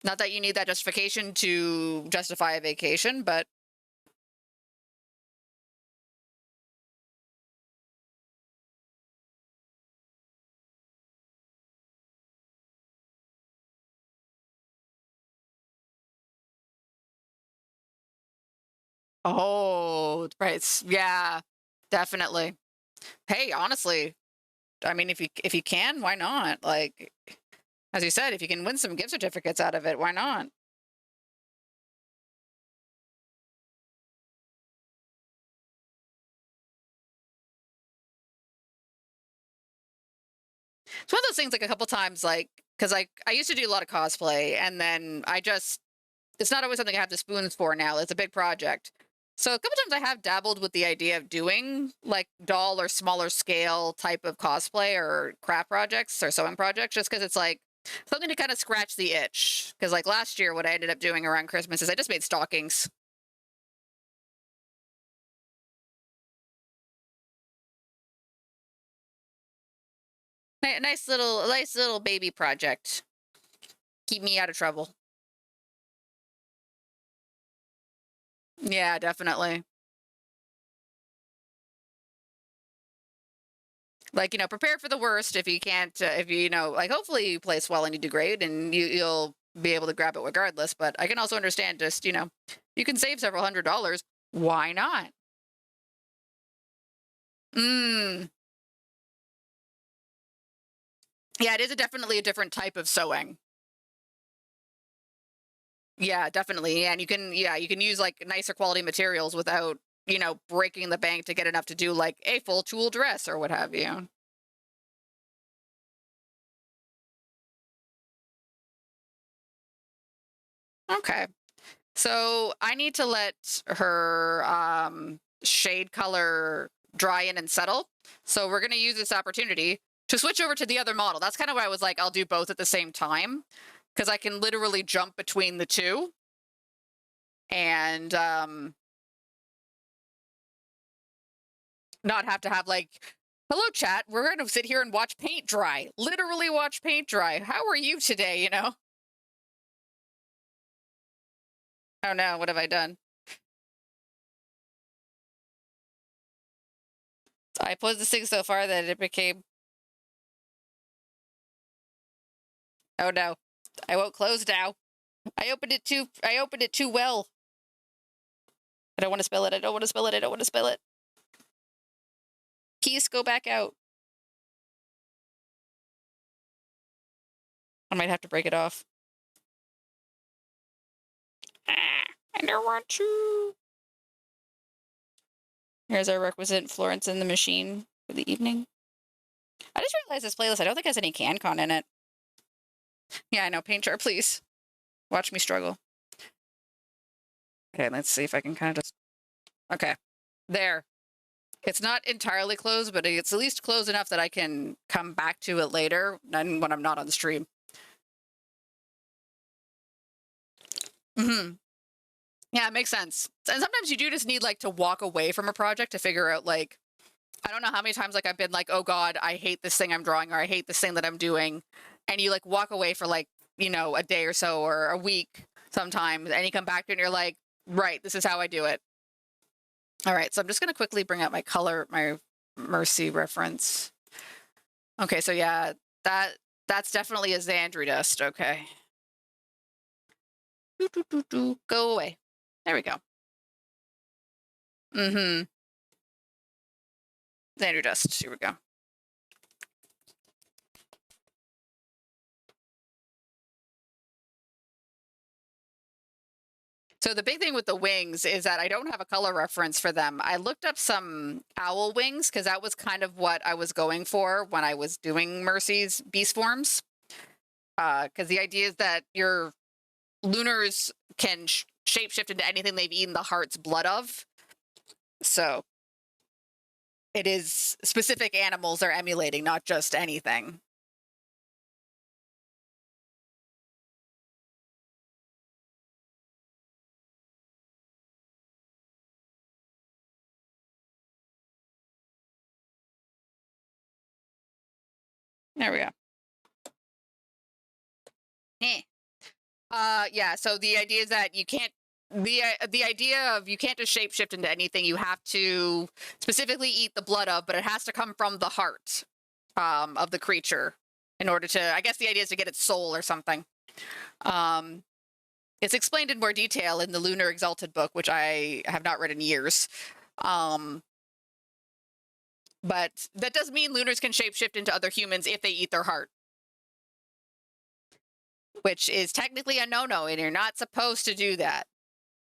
Not that you need that justification to justify a vacation, but oh, right, yeah, definitely. Hey, honestly, I mean, if you can, why not? Like, as you said, if you can win some gift certificates out of it, why not? It's one of those things, like a couple times, like, because I used to do a lot of cosplay, and then it's not always something I have the spoons for now. It's a big project. So a couple times I have dabbled with the idea of doing like doll or smaller scale type of cosplay or craft projects or sewing projects, just because it's like something to kind of scratch the itch. Because like last year, what I ended up doing around Christmas is I just made stockings. Nice little baby project. Keep me out of trouble. Yeah, definitely. Like, prepare for the worst if you can't, if you, like, hopefully you place well and you do great and you'll be able to grab it regardless. But I can also understand just, you can save several $100s. Why not? Mm. Yeah, it is definitely a different type of sewing. Yeah, definitely. And you can use like nicer quality materials without, breaking the bank to get enough to do like a full tulle dress or what have you. Okay. So I need to let her shade color dry in and settle. So we're going to use this opportunity to switch over to the other model. That's kind of why I was like, I'll do both at the same time because I can literally jump between the two and not have to have like, hello, chat. We're going to sit here and watch paint dry. Literally watch paint dry. How are you today? Oh no, what have I done? I posed this thing so far that it became. Oh no, I won't close now. I opened it too. I opened it too well. I don't want to spill it. I don't want to spill it. I don't want to spill it. Keys, go back out. I might have to break it off. I don't want to. Here's our requisite Florence in the machine for the evening. I just realized this playlist, I don't think has any CanCon in it. Yeah, I know. Paint jar, please. Watch me struggle. Okay, let's see if I can kind of just. Okay. There. It's not entirely closed, but it's at least closed enough that I can come back to it later and when I'm not on the stream. Yeah, it makes sense. And sometimes you do just need like to walk away from a project to figure out like, I don't know how many times like I've been like, oh God, I hate this thing I'm drawing or I hate this thing that I'm doing. And you like walk away for like, a day or so or a week sometimes and you come back to it and you're like, right, this is how I do it. All right, so I'm just going to quickly bring up my Mercy reference. Okay, so yeah, that's definitely a Xandri dust. Okay. Go away. There we go. Xandri dust. Here we go. So the big thing with the wings is that I don't have a color reference for them. I looked up some owl wings because that was kind of what I was going for when I was doing Mercy's beast forms. Because the idea is that your lunars can shapeshift into anything they've eaten the heart's blood of. So it is specific animals they're emulating, not just anything. There we go. Eh. Yeah, so the idea is that you can't the idea of you can't just shapeshift into anything. You have to specifically eat the blood of, but it has to come from the heart of the creature in order to, I guess the idea is to get its soul or something. It's explained in more detail in the Lunar Exalted book, which I have not read in years. But that does mean lunars can shapeshift into other humans if they eat their heart, which is technically a no-no, and you're not supposed to do that.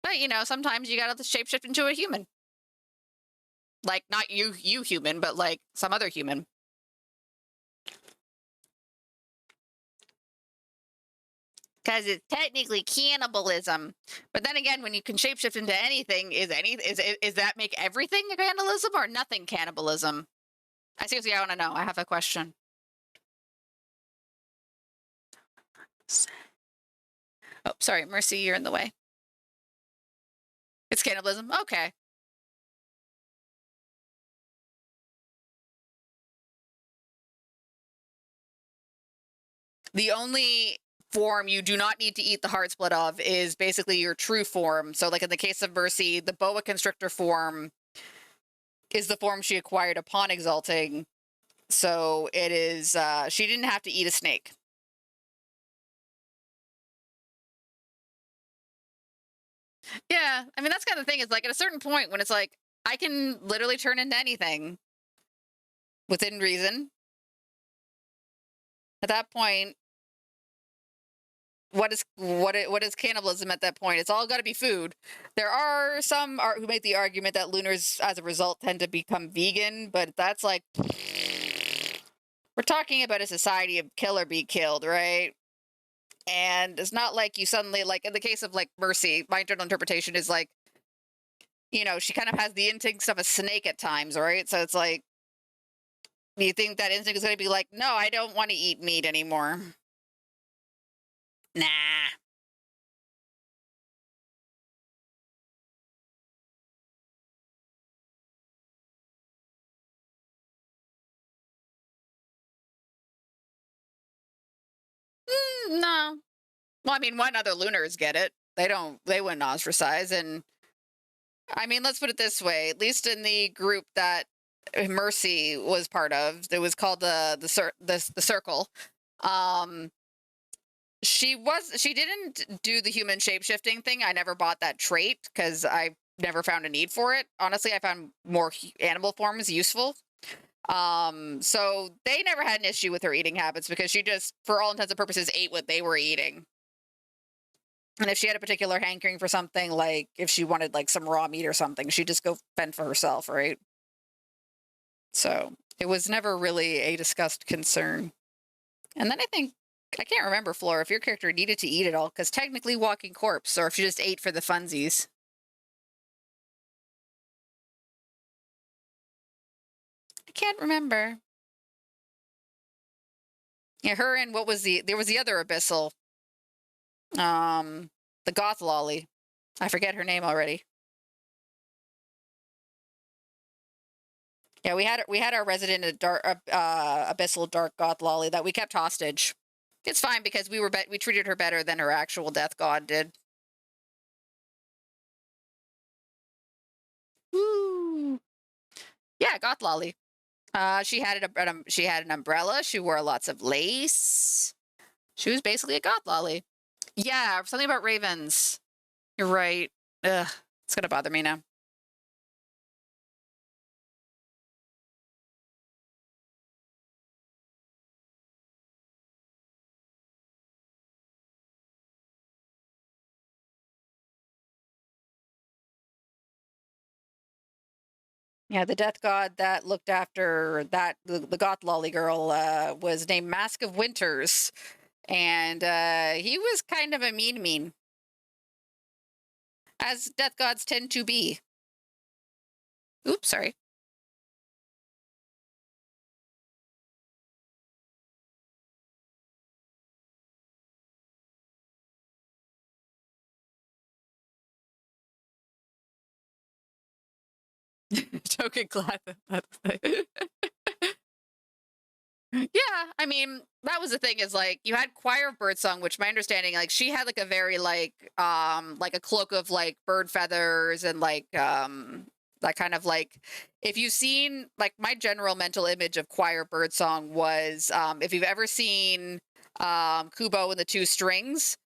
But, sometimes you gotta shapeshift into a human. Like, not you human, but, like, some other human. because it's technically cannibalism. But then again, when you can shapeshift into anything, is that make everything cannibalism or nothing cannibalism? I want to know. I have a question. Oh, sorry, Mercy, you're in the way. It's cannibalism. Okay. The only form you do not need to eat the heart split of is basically your true form. So, like in the case of Mercy, the boa constrictor form is the form she acquired upon exalting. So it is, she didn't have to eat a snake. Yeah, I mean, that's kind of the thing, is like at a certain point when it's like, I can literally turn into anything within reason. At that point, what is cannibalism at that point? It's all got to be food. There are some who make the argument that lunars, as a result, tend to become vegan, but that's like, we're talking about a society of kill or be killed, right? And it's not like you suddenly, like in the case of like Mercy, my general interpretation is like, she kind of has the instincts of a snake at times, right? So it's like, do you think that instinct is going to be like, no, I don't want to eat meat anymore? Nah. No. Well, I mean, one other lunars get it. They wouldn't ostracize. And I mean, let's put it this way, at least in the group that Mercy was part of, it was called the Circle. She didn't do the human shapeshifting thing. I never bought that trait because I never found a need for it. Honestly, I found more animal forms useful. So they never had an issue with her eating habits because she just, for all intents and purposes, ate what they were eating. And if she had a particular hankering for something, like if she wanted like some raw meat or something, she'd just go fend for herself, right? So it was never really a discussed concern. And then I can't remember, Flora, if your character needed to eat it all, because technically walking corpse, or if she just ate for the funsies. I can't remember. Yeah, her and there was the other abyssal, the goth lolly. I forget her name already. Yeah, we had our resident abyssal dark goth lolly that we kept hostage. It's fine because we treated her better than her actual death god did. Woo! Yeah, goth lolly. She had an umbrella. She wore lots of lace. She was basically a goth lolly. Yeah, something about ravens. You're right. Ugh, it's gonna bother me now. Yeah, the death god that looked after the goth lolly girl was named Mask of Winters, and he was kind of a mean, as death gods tend to be. Oops, sorry. Token glad that yeah, I mean, that was the thing, is like you had Choir of Birdsong, which my understanding, like she had like a very like a cloak of like bird feathers and like that kind of like, if you've seen, like, my general mental image of Choir Birdsong was if you've ever seen Kubo and the Two Strings,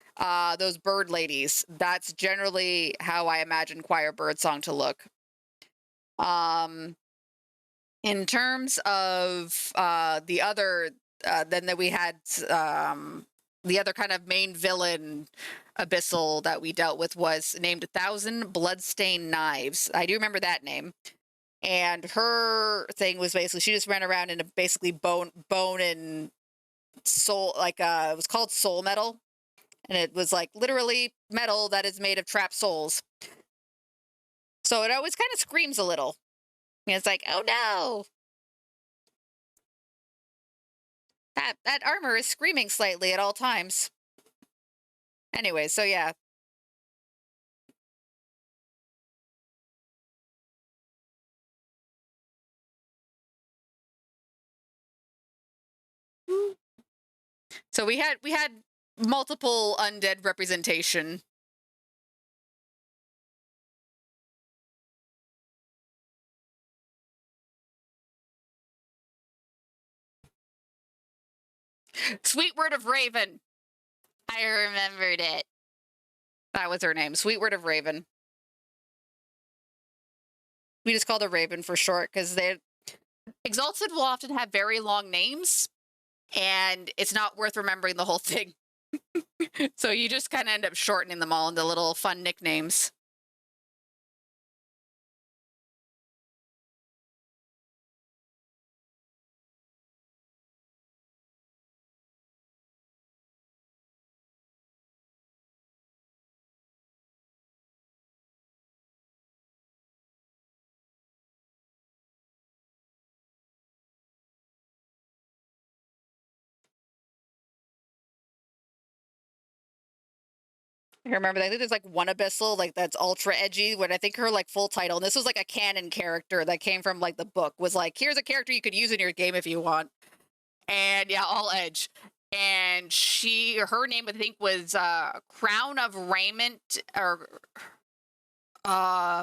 those bird ladies, that's generally how I imagine Choir Birdsong to look. In terms of the other, then that we had the other kind of main villain abyssal that we dealt with was named 1,000 Bloodstained Knives. I do remember that name. And her thing was basically she just ran around in a basically bone and soul, like it was called soul metal. and it was like literally metal that is made of trapped souls. So it always kind of screams a little. And it's like, oh no, that armor is screaming slightly at all times. Anyway, so yeah. So we had multiple undead representation. Sweet Word of Raven. I remembered it. That was her name. Sweet Word of Raven. We just called her Raven for short because they Exalted will often have very long names, and it's not worth remembering the whole thing. So you just kind of end up shortening them all into little fun nicknames. I remember that. I think there's like one abyssal, like that's ultra edgy. When I think her like full title, and this was like a canon character that came from like the book, was like, here's a character you could use in your game if you want. And yeah, all edge. And her name I think was Crown of Raiment, or fuck.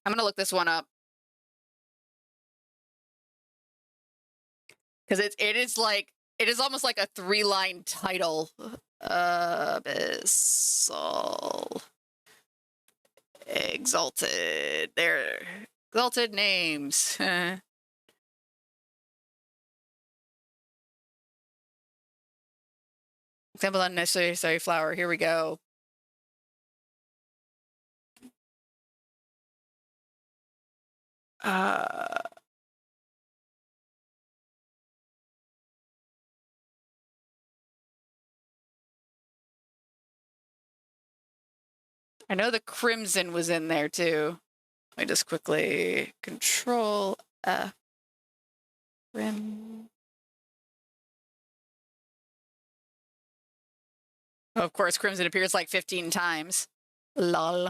I'm gonna look this one up. Because it is almost like a 3-line title. Abyssal Exalted. There. Exalted names. Example unnecessary flower. Here we go. I know the Crimson was in there too. Let me just quickly Control F. Crim. Oh, of course, Crimson appears like 15 times. Lol.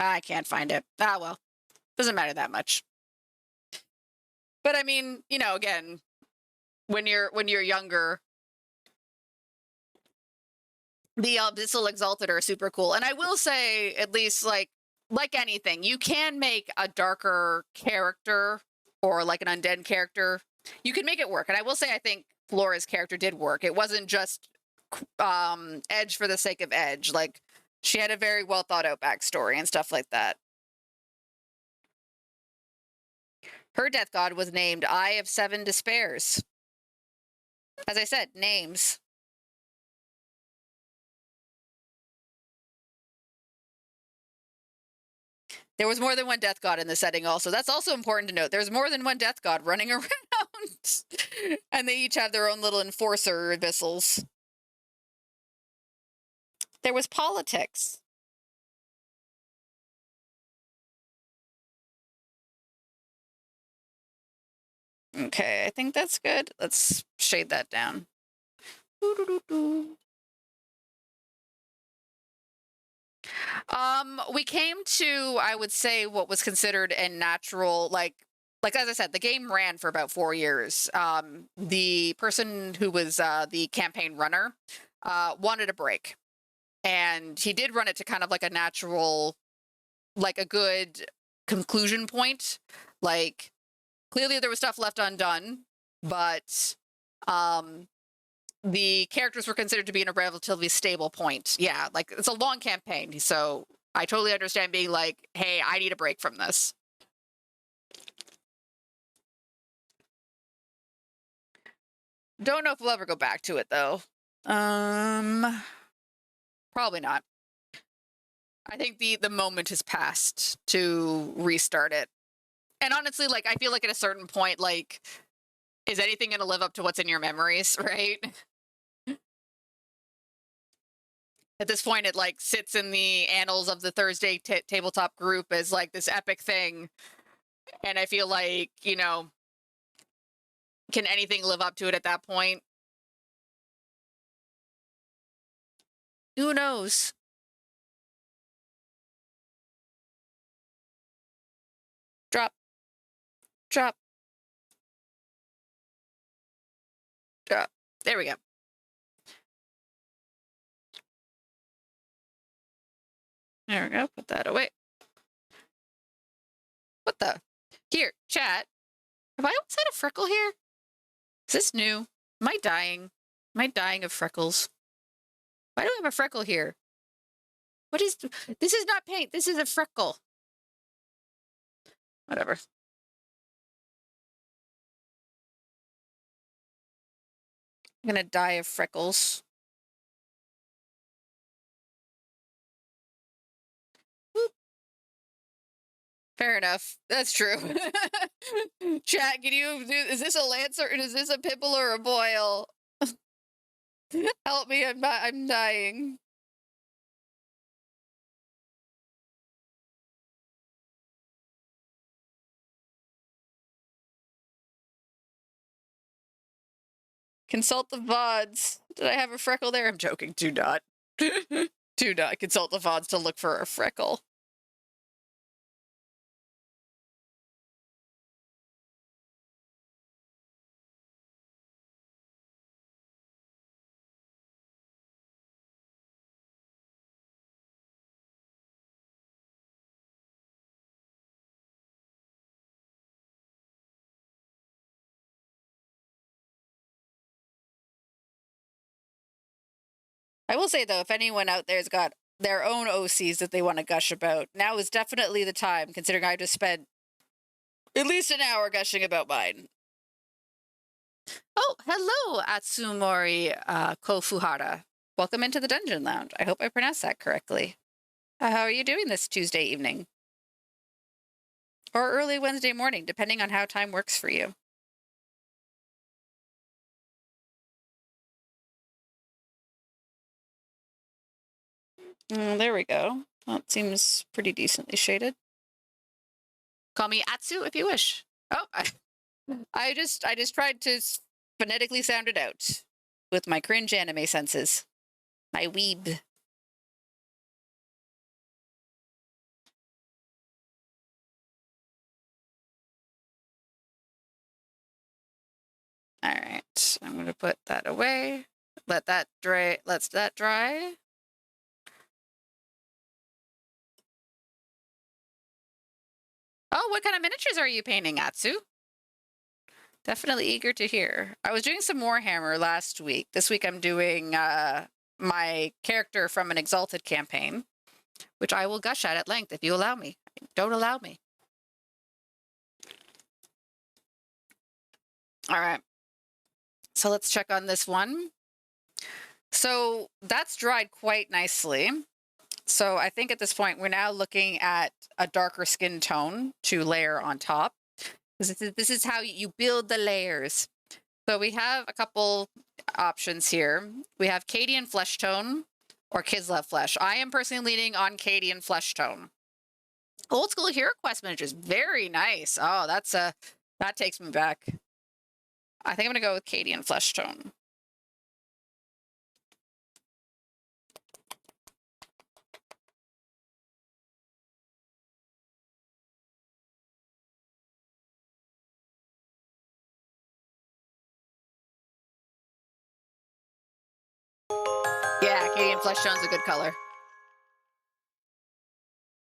I can't find it. Ah, well, doesn't matter that much. But I mean, you know, again, when you're younger, the Abyssal Exalted are super cool. And I will say, at least like anything, you can make a darker character or like an undead character. You can make it work. And I will say, I think Flora's character did work. It wasn't just edge for the sake of edge. Like, she had a very well thought out backstory and stuff like that. Her death god was named Eye of Seven Despairs. As I said, names. There was more than one death god in the setting also. That's also important to note. There's more than one death god running around. And they each have their own little enforcer abyssals. There was politics. Okay, I think that's good. Let's shade that down. We came to, I would say, what was considered a natural, like as I said, the game ran for about 4 years. The person who was the campaign runner wanted a break, and he did run it to kind of like a natural, like a good conclusion point. Like, clearly there was stuff left undone, but the characters were considered to be in a relatively stable point. Yeah, like it's a long campaign, so I totally understand being like, hey, I need a break from this. Don't know if we'll ever go back to it though. Probably not. I think the moment has passed to restart it. And honestly, like I feel like at a certain point, like, is anything gonna live up to what's in your memories, right? At this point, it like sits in the annals of the Thursday tabletop group as like this epic thing, and I feel like, you know, can anything live up to it at that point? Who knows? Drop, drop, drop. There we go. There we go. Put that away. What the? Here, chat. Have I always had a freckle here? Is this new? Am I dying? Am I dying of freckles? Why do I have a freckle here? What is... This is not paint. This is a freckle. Whatever. I'm gonna die of freckles. Whoop. Fair enough. That's true. Chat, can you... Is this a Lancer? Is this a Pipple or a Boil? Help me, I'm dying. Consult the VODs. Did I have a freckle there? I'm joking. Do not. Do not consult the VODs to look for a freckle. I will say, though, if anyone out there's got their own OCs that they want to gush about, now is definitely the time, considering I just spent at least an hour gushing about mine. Oh, hello, Atsumori Kofuhara. Welcome into the Dungeon Lounge. I hope I pronounced that correctly. How are you doing this Tuesday evening? Or early Wednesday morning, depending on how time works for you. There we go. Well, it seems pretty decently shaded. Call me Atsu if you wish. Oh, I just tried to phonetically sound it out with my cringe anime senses. My weeb. All right, I'm gonna put that away. Let that dry. Let's that dry. Oh, what kind of miniatures are you painting, Atsu? Definitely eager to hear. I was doing some Warhammer last week. This week I'm doing my character from an Exalted campaign, which I will gush at length if you allow me. Don't allow me. All right. So let's check on this one. So that's dried quite nicely. So I think at this point, we're now looking at a darker skin tone to layer on top. This is how you build the layers. So we have a couple options here. We have Cadian Flesh Tone or Kislev Flesh. I am personally leaning on Cadian Flesh Tone. Old School Hero Quest miniatures, very nice. Oh, that takes me back. I think I'm gonna go with Cadian Flesh Tone. Yeah, Cadian Flesh Tone's a good color.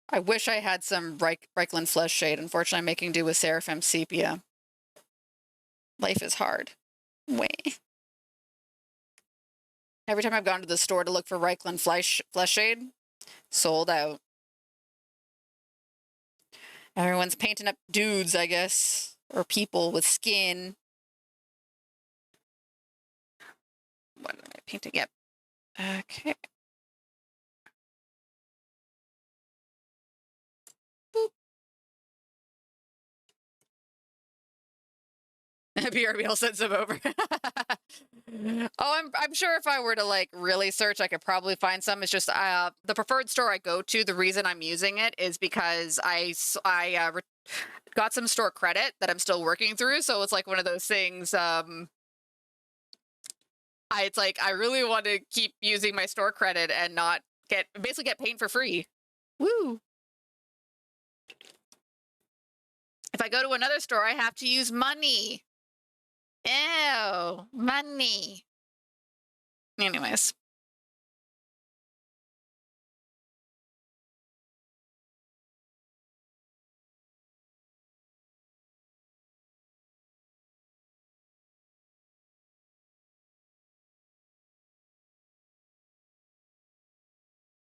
I wish I had some Reichland Flesh Shade. Unfortunately, I'm making do with Seraphim Sepia. Life is hard. Way. Every time I've gone to the store to look for Reichland Flesh Shade, sold out. Everyone's painting up dudes, I guess, or people with skin. painting. Yep. Okay. Boop. BRB will send some over. Oh, I'm sure if I were to like really search, I could probably find some. It's just the preferred store I go to. The reason I'm using it is because I got some store credit that I'm still working through. So it's like one of those things. It's like I really want to keep using my store credit and not basically get paint for free. Woo! If I go to another store, I have to use money. Ew, money. Anyways.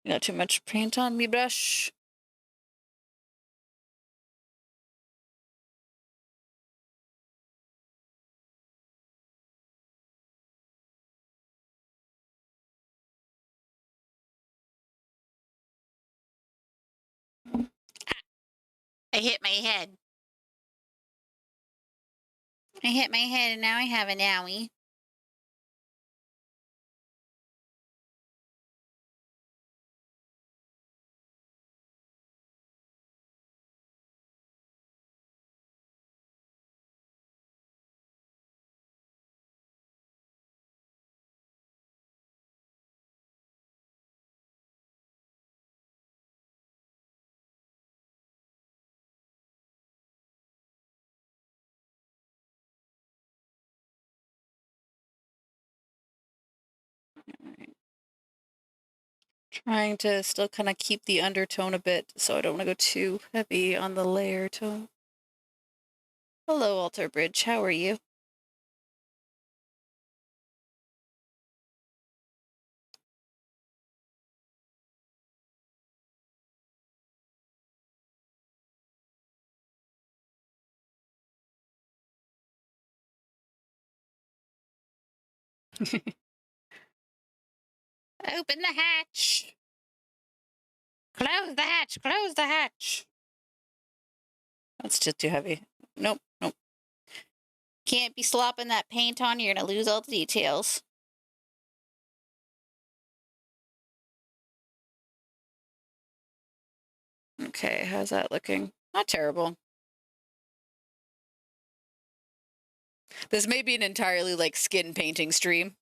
Got too much paint on me brush. I hit my head. I hit my head and now I have an owie. Trying to still kind of keep the undertone a bit so I don't want to go too heavy on the layer tone. Hello, Alter Bridge. How are you? Open the hatch. Close the hatch. Close the hatch. That's just too heavy. Nope. Nope. Can't be slopping that paint on. You're going to lose all the details. Okay, how's that looking? Not terrible. This may be an entirely like skin painting stream.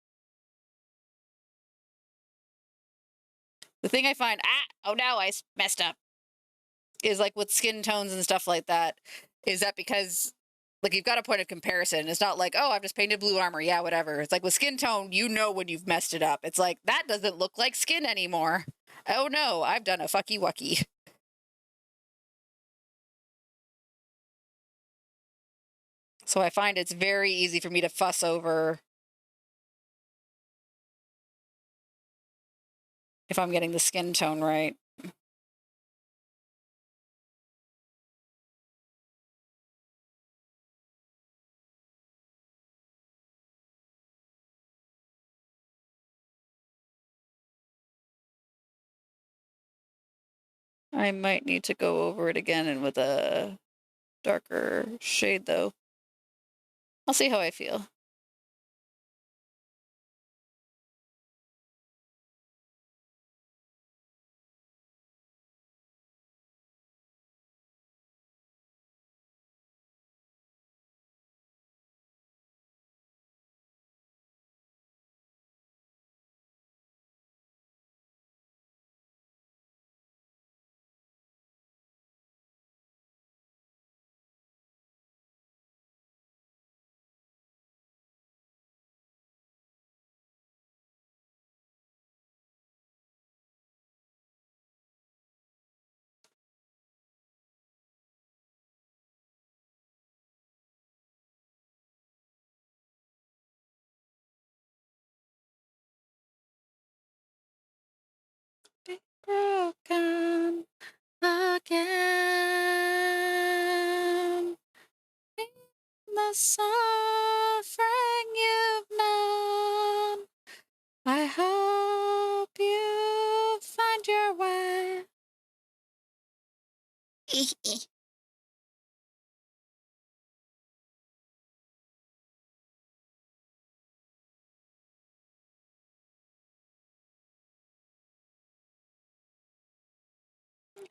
The thing I find, oh no, I messed up, is like with skin tones and stuff like that, is that because like you've got a point of comparison. It's not like, oh, I've just painted blue armor. Yeah, whatever. It's like with skin tone, you know when you've messed it up. It's like, that doesn't look like skin anymore. Oh no, I've done a fucky wucky. So I find it's very easy for me to fuss over if I'm getting the skin tone right. I might need to go over it again and with a darker shade though. I'll see how I feel. Broken again. The suffering you've known,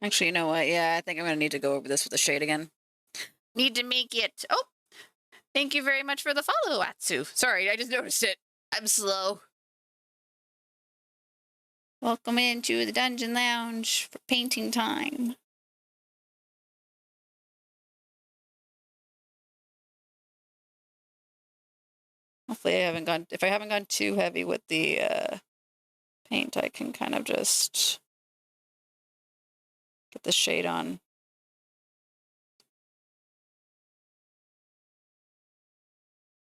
Actually, you know what? Yeah, I think I'm gonna need to go over this with the shade again. Need to make it. Oh, thank you very much for the follow, Atsu. Sorry, I just noticed it. I'm slow. Welcome into the Dungeon Lounge for painting time. Hopefully I haven't gone, if I haven't gone too heavy with the paint, I can kind of just get the shade on.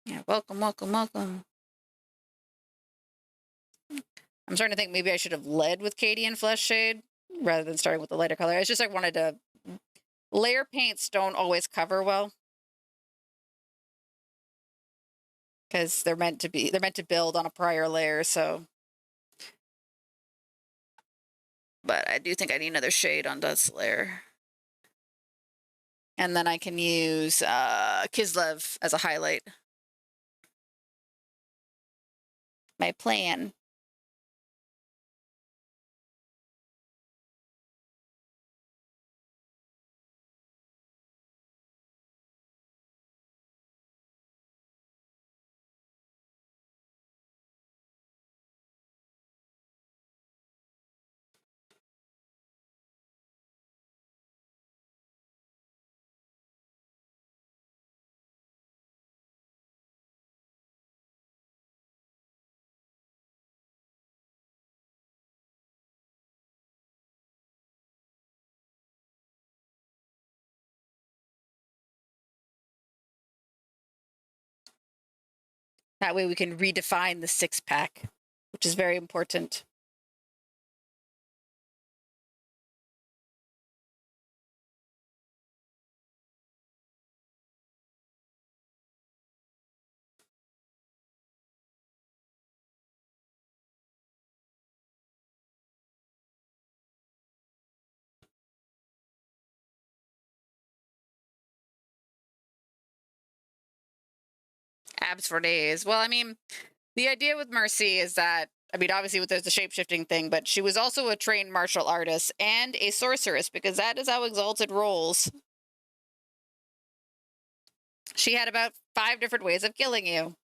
Yeah, welcome, welcome, welcome. I'm starting to think maybe I should have led with Katie and Flesh Shade rather than starting with the lighter color. It's just I wanted to, layer paints don't always cover well. Because they're meant to build on a prior layer, so. But I do think I need another shade on this layer. And then I can use Kislev as a highlight. My plan. That way we can redefine the 6-pack, which is very important. Abs for days. Well, I mean, the idea with Mercy is that, I mean, obviously there's the shape-shifting thing, but she was also a trained martial artist and a sorceress, because that is how Exalted rolls. She had about 5 different ways of killing you.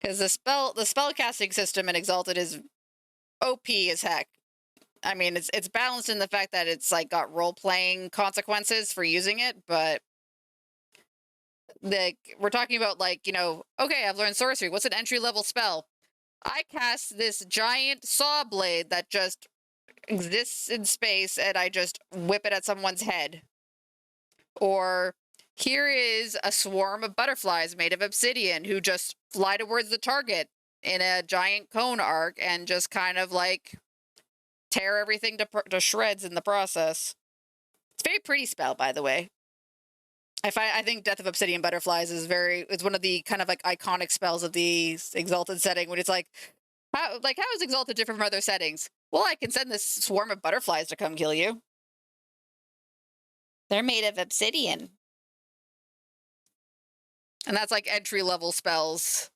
Because the spell casting system in Exalted is OP as heck. I mean, it's balanced in the fact that it's like got role-playing consequences for using it, but we're talking about, like, you know, okay, I've learned sorcery. What's an entry-level spell? I cast this giant saw blade that just exists in space, and I just whip it at someone's head. Or here is a swarm of butterflies made of obsidian who just fly towards the target in a giant cone arc and just kind of like tear everything to shreds in the process. It's a very pretty spell, by the way. I think Death of Obsidian Butterflies is it's one of the kind of like iconic spells of the Exalted setting, when it's like, how is Exalted different from other settings? Well, I can send this swarm of butterflies to come kill you. They're made of obsidian. And that's like entry-level spells.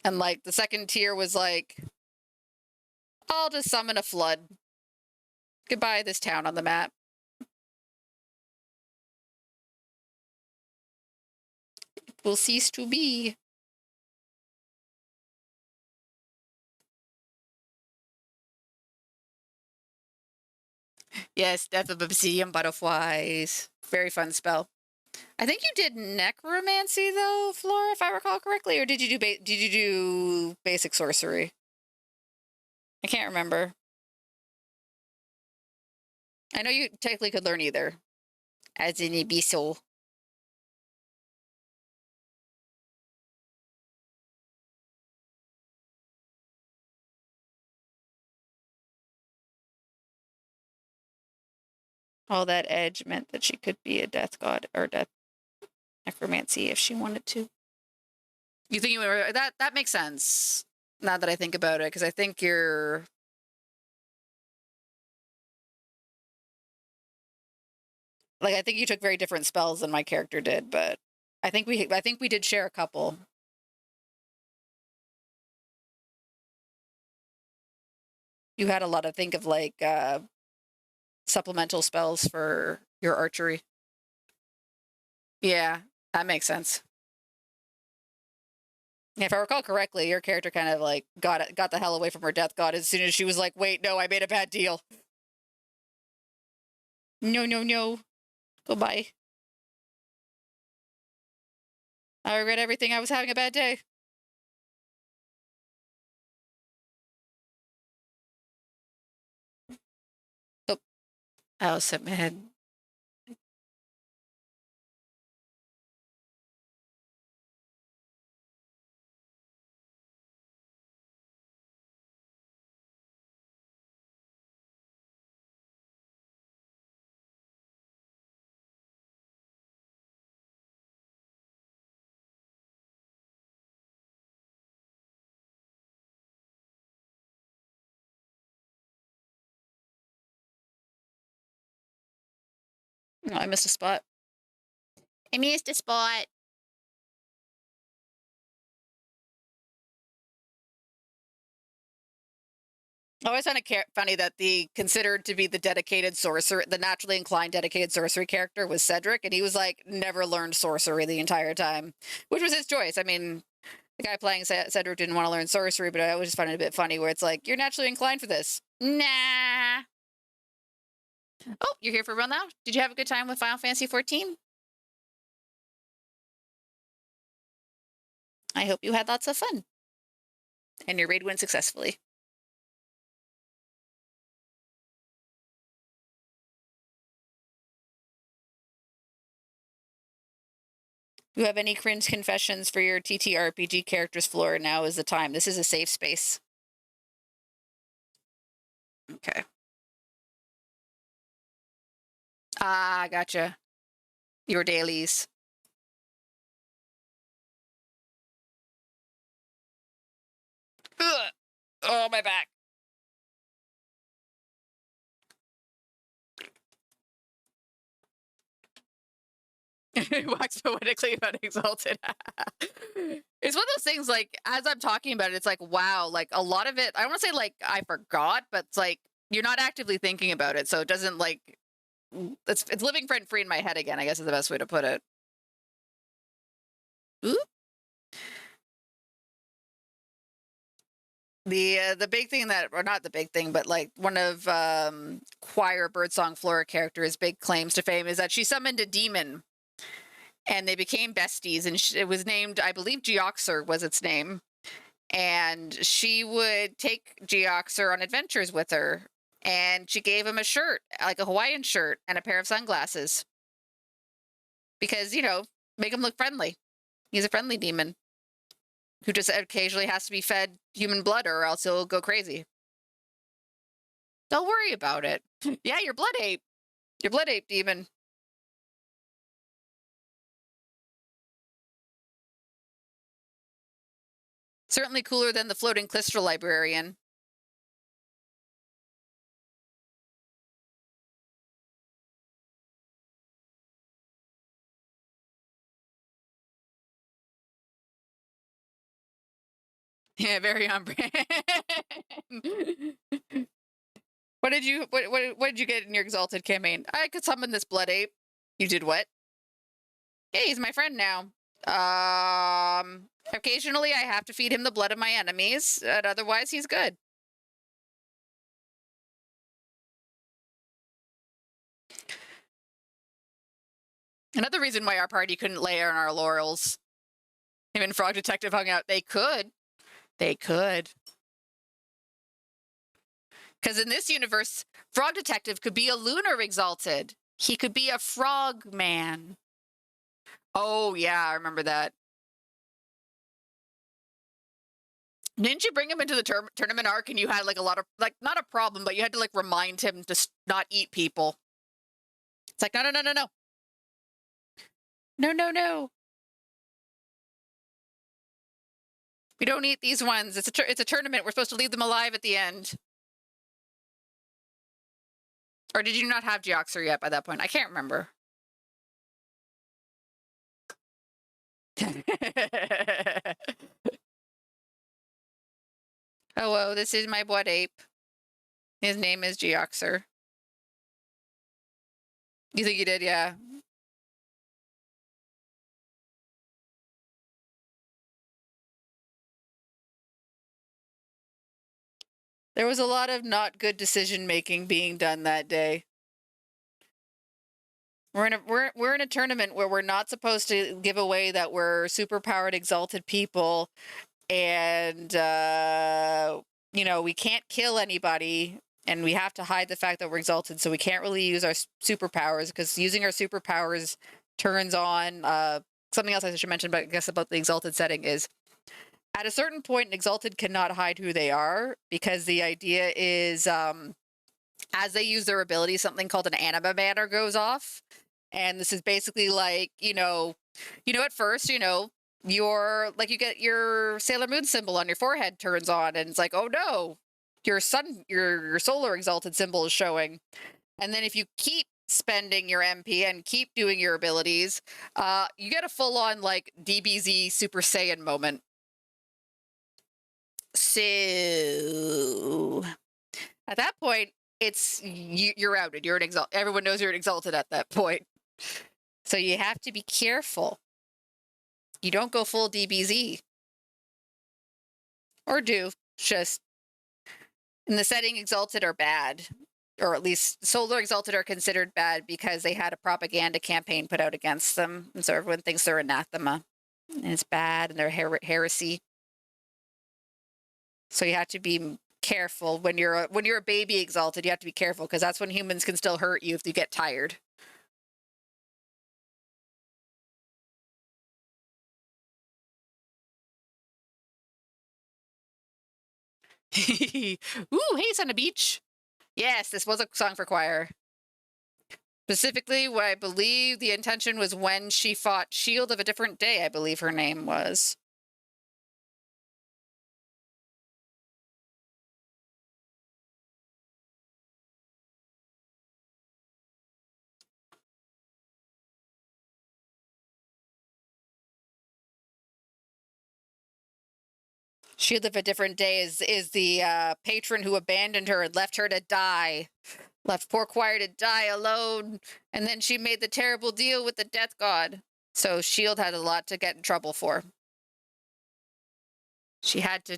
And like the second tier was like, I'll just summon a flood. Goodbye, this town on the map. It will cease to be. Yes, Death of Obsidian Butterflies. Very fun spell. I think you did necromancy though, Flora, if I recall correctly, or did you do basic sorcery? I can't remember. I know you technically could learn either, as in Ibiso. All that edge meant that she could be a death god or death necromancy if she wanted to. You think that makes sense now that I think about it, because I think you're like, I think you took very different spells than my character did, but I think we did share a couple. You had a lot of, think of like supplemental spells for your archery. Yeah, that makes sense. If I recall correctly, your character kind of like got the hell away from her death god as soon as she was like, "Wait, no, I made a bad deal. No, no, no. Goodbye. I regret everything. I was having a bad day." Oh, I'll set my head. No, I missed a spot. I missed a spot. I always find it funny that the considered to be the dedicated sorcerer, the naturally inclined dedicated sorcery character was Cedric, and he was like never learned sorcery the entire time, which was his choice. I mean, the guy playing Cedric didn't want to learn sorcery, but I always just find it a bit funny where it's like, you're naturally inclined for this. Nah. Oh, you're here for real now? Did you have a good time with Final Fantasy 14? I hope you had lots of fun. And your raid went successfully. Do you have any cringe confessions for your TTRPG characters floor? Now is the time. This is a safe space. Okay. Ah, gotcha. Your dailies. Ugh. Oh, my back. Wax poetically about Exalted. It's one of those things, like, as I'm talking about it, it's like, wow, like, a lot of it, I don't want to say, like, I forgot, but it's like, you're not actively thinking about it, so it doesn't, like, it's living rent free in my head again, I guess is the best way to put it. Ooh. The big thing that, or not the big thing, but like one of Choir Birdsong Flora character's big claims to fame is that she summoned a demon, and they became besties, and it was named, I believe, Geoxer was its name, and she would take Geoxer on adventures with her, and she gave him a shirt, like a Hawaiian shirt, and a pair of sunglasses, because, you know, make him look friendly. He's a friendly demon who just occasionally has to be fed human blood, or else he'll go crazy. Don't worry about it. Yeah, your blood ape. Your blood ape demon. Certainly cooler than the floating Clistra librarian. Yeah, very on brand. What did you get in your Exalted campaign? I could summon this blood ape. You did what? Hey, he's my friend now. Occasionally I have to feed him the blood of my enemies, and otherwise he's good. Another reason why our party couldn't lay on our laurels. Him and Frog Detective hung out. They could. They could. Because in this universe, Frog Detective could be a lunar Exalted. He could be a frog man. Oh, yeah, I remember that. Didn't you bring him into the tournament arc, and you had like a lot of, like, not a problem, but you had to like remind him to not eat people. It's like, no, no, no, no, no. No, no, no. We don't eat these ones. It's a tournament. We're supposed to leave them alive at the end. Or did you not have Geoxer yet by that point? I can't remember. Hello, this is my blood ape. His name is Geoxer. You think you did? Yeah. There was a lot of not good decision making being done that day. We're in a tournament where we're not supposed to give away that we're super powered exalted people, and we can't kill anybody, and we have to hide the fact that we're exalted, so we can't really use our superpowers, because using our superpowers turns on something else I should mention, but I guess about the exalted setting is at a certain point, an exalted cannot hide who they are, because the idea is as they use their ability, something called an anima banner goes off. And this is basically like, at first, you're like, you get your Sailor Moon symbol on your forehead turns on, and it's like, oh no, your solar exalted symbol is showing. And then if you keep spending your MP and keep doing your abilities, you get a full on like DBZ Super Saiyan moment. So at that point, you're outed. You're an exalted. Everyone knows you're an exalted at that point. So you have to be careful. You don't go full DBZ. Or do. Just in the setting, exalted are bad. Or at least solar exalted are considered bad because they had a propaganda campaign put out against them. And so everyone thinks they're anathema. And it's bad and they're heresy. So you have to be careful when you're a baby exalted. You have to be careful, because that's when humans can still hurt you if you get tired. Ooh, hey, Son of Beach. Yes, this was a song for choir. Specifically, what I believe the intention was when she fought Shield of a Different Day, I believe her name was. Shield of a Different Day is the patron who abandoned her and left her to die. Left poor choir to die alone. And then she made the terrible deal with the death god. So Shield had a lot to get in trouble for. She had to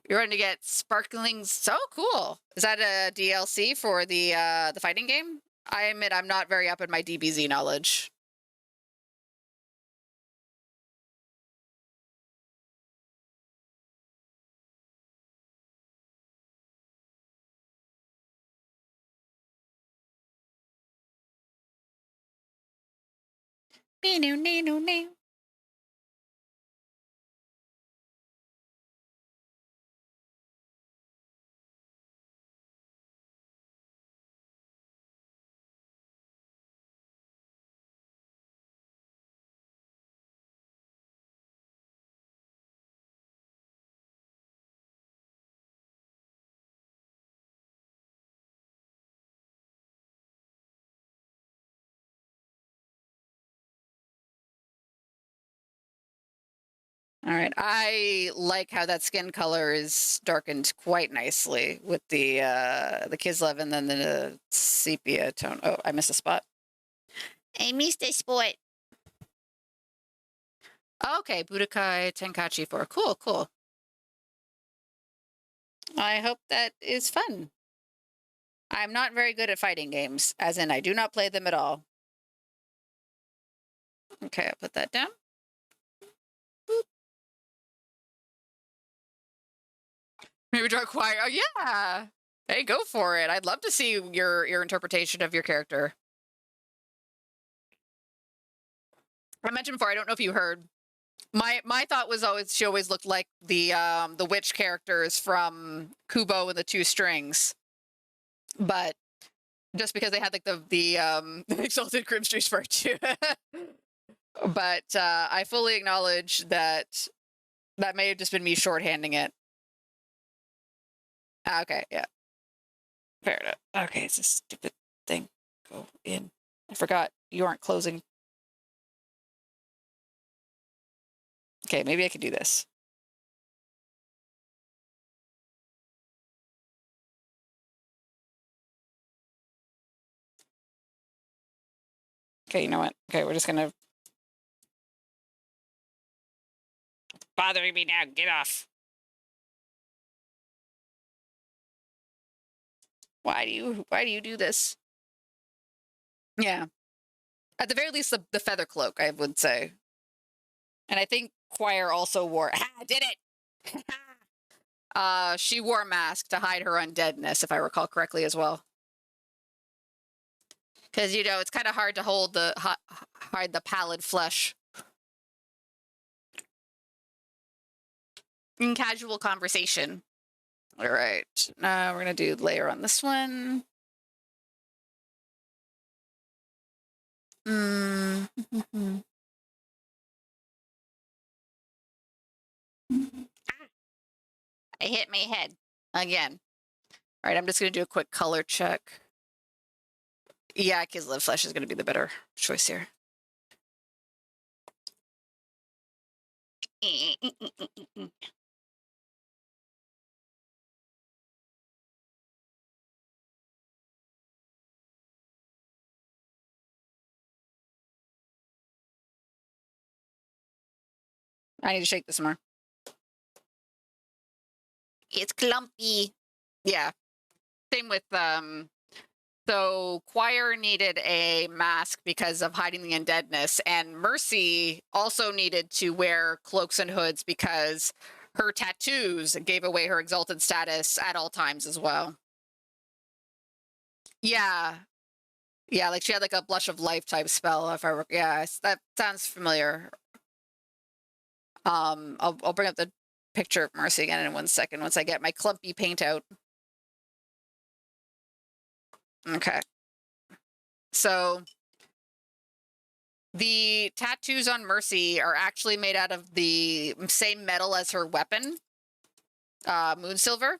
you're going to get sparkling. So cool. Is that a DLC for the fighting game? I admit I'm not very up in my DBZ knowledge. All right. I like how that skin color is darkened quite nicely with the Kislev and then the sepia tone. Oh, I missed a spot. I missed a spot. Okay, Budokai Tenkaichi 4. Cool, cool. I hope that is fun. I'm not very good at fighting games, as in I do not play them at all. Okay, I'll put that down. Boop. Maybe draw choir. Oh yeah. Hey, go for it. I'd love to see your interpretation of your character. I mentioned before, I don't know if you heard. My thought was she always looked like the witch characters from Kubo and the Two Strings. But just because they had like the Exalted Crimstream Part 2. But I fully acknowledge that That may have just been me shorthanding it. Okay, yeah. Fair enough. Okay, it's a stupid thing. Go in. I forgot you aren't closing. Okay, maybe I could do this. Okay, you know what? Okay, we're just gonna bothering me now. Get off. Why do you do this? Yeah. At the very least, the feather cloak, I would say. And I think Choir also wore I did it. She wore a mask to hide her undeadness, if I recall correctly, as well. Because you know it's kind of hard to hide the pallid flesh in casual conversation. All right, now we're gonna do layer on this one. I hit my head again. All right, I'm just gonna do a quick color check. Yeah, Kislev flesh is gonna be the better choice here. I need to shake this more. It's clumpy. Yeah. Same with so Choir needed a mask because of hiding the undeadness, and Mercy also needed to wear cloaks and hoods because her tattoos gave away her exalted status at all times as well. Yeah. Yeah, like she had like a blush of life type spell. If I yeah, that sounds familiar. I'll bring up the picture of Mercy again in 1 second once I get my clumpy paint out. Okay. So the tattoos on Mercy are actually made out of the same metal as her weapon, moon silver.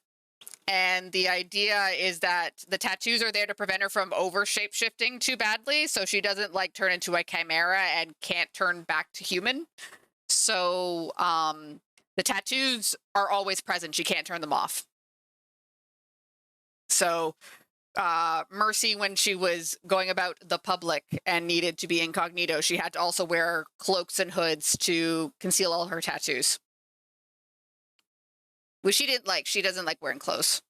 And the idea is that the tattoos are there to prevent her from over shapeshifting too badly, so she doesn't like turn into a chimera and can't turn back to human. So the tattoos are always present. She can't turn them off. So Mercy, when she was going about the public and needed to be incognito, she had to also wear cloaks and hoods to conceal all her tattoos. Which she didn't like. She doesn't like wearing clothes.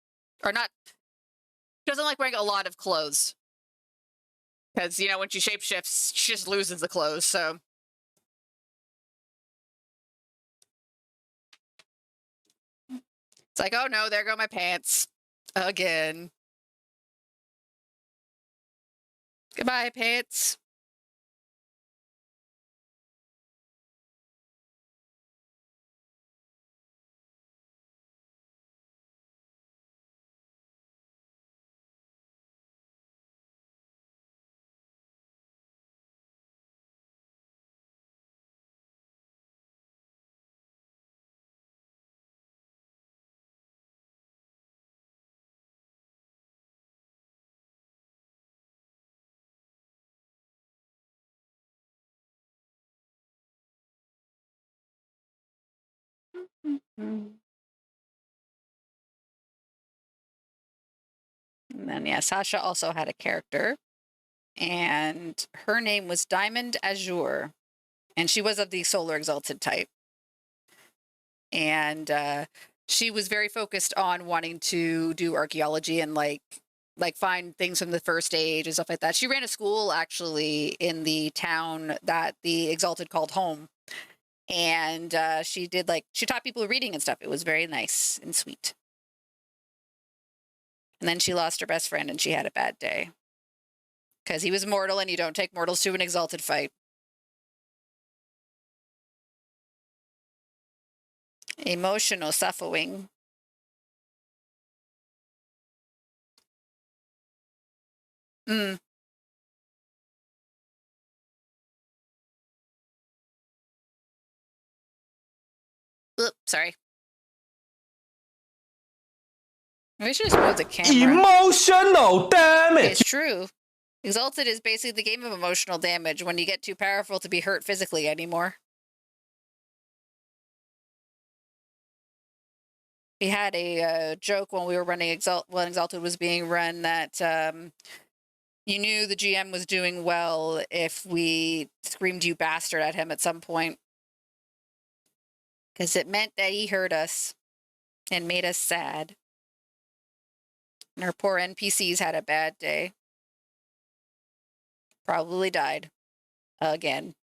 Or not. She doesn't like wearing a lot of clothes. Because, you know, when she shapeshifts, she just loses the clothes, so. It's like, oh no, there go my pants. Again. Goodbye, pants. And then, yeah, Sasha also had a character. And her name was Diamond Azure. And she was of the Solar Exalted type. And she was very focused on wanting to do archaeology and like find things from the first age and stuff like that. She ran a school actually in the town that the Exalted called home. And she taught people reading and stuff. It was very nice and sweet. And then she lost her best friend and she had a bad day. Because he was mortal and you don't take mortals to an Exalted fight. Emotional suffering. Mm. Oop, sorry. We should just move the camera. Emotional damage! It's true. Exalted is basically the game of emotional damage when you get too powerful to be hurt physically anymore. We had a joke when we were running when Exalted was being run that you knew the GM was doing well if we screamed "you bastard" at him at some point. Because it meant that he hurt us and made us sad. And our poor NPCs had a bad day. Probably died. Again.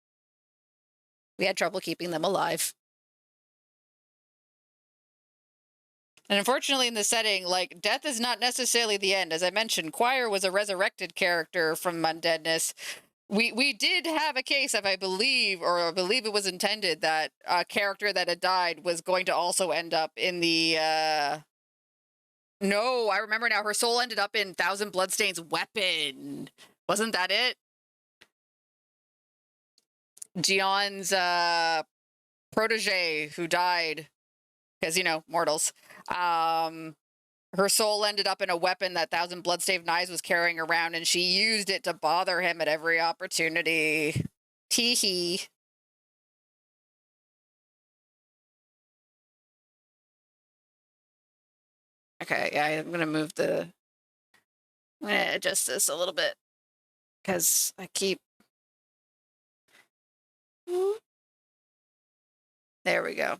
We had trouble keeping them alive. And unfortunately in the setting, like, death is not necessarily the end. As I mentioned, Choir was a resurrected character from undeadness. We did have a case of, I believe it was intended that a character that had died was going to also end up in the no, I remember now, her soul ended up in Thousand Bloodstain's weapon. Wasn't that it? Gion's protege who died because, you know, mortals. Her soul ended up in a weapon that Thousand Bloodstained Knives was carrying around, and she used it to bother him at every opportunity. Tee-hee. Okay, yeah, I'm gonna move the... I'm gonna adjust this a little bit, because I keep... There we go.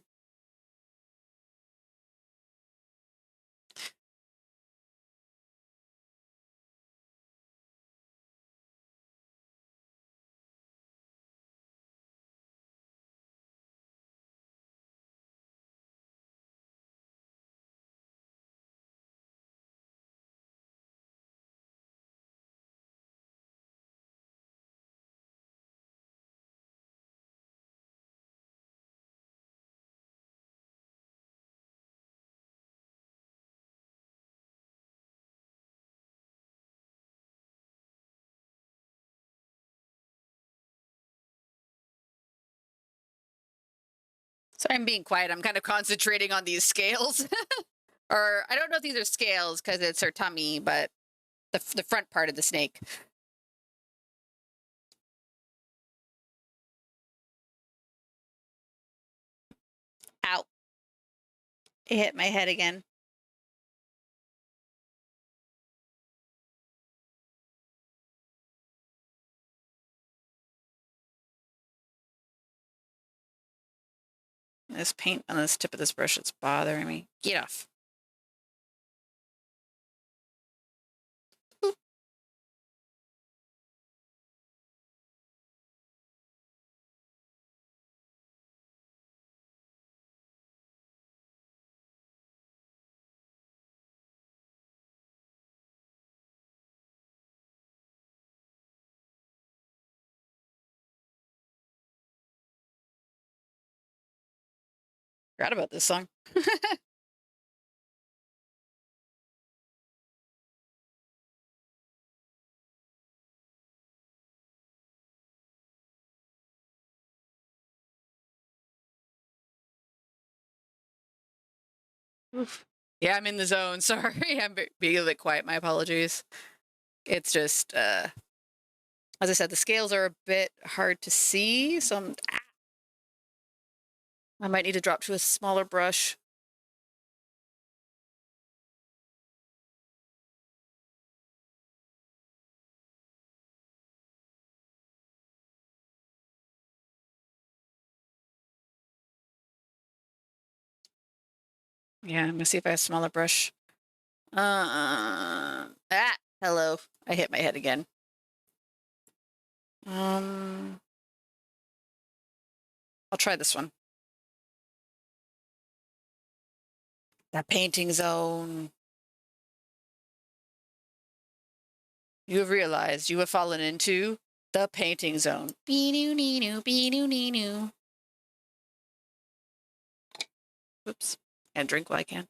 Sorry, I'm being quiet. I'm kind of concentrating on these scales. Or, I don't know if these are scales because it's her tummy, but the front part of the snake. Ow. It hit my head again. This paint on this tip of this brush, it's bothering me. Get off. Boop. Forgot about this song. Oof. Yeah, I'm in the zone. Sorry, I'm being a bit quiet. My apologies. It's just, as I said, the scales are a bit hard to see, so I might need to drop to a smaller brush. Yeah, I'm gonna see if I have a smaller brush. Hello. I hit my head again. I'll try this one. That painting zone. You have realized you have fallen into the painting zone. Be-noo-nee-noo, be-noo-nee-noo. Oops. And drink while I can.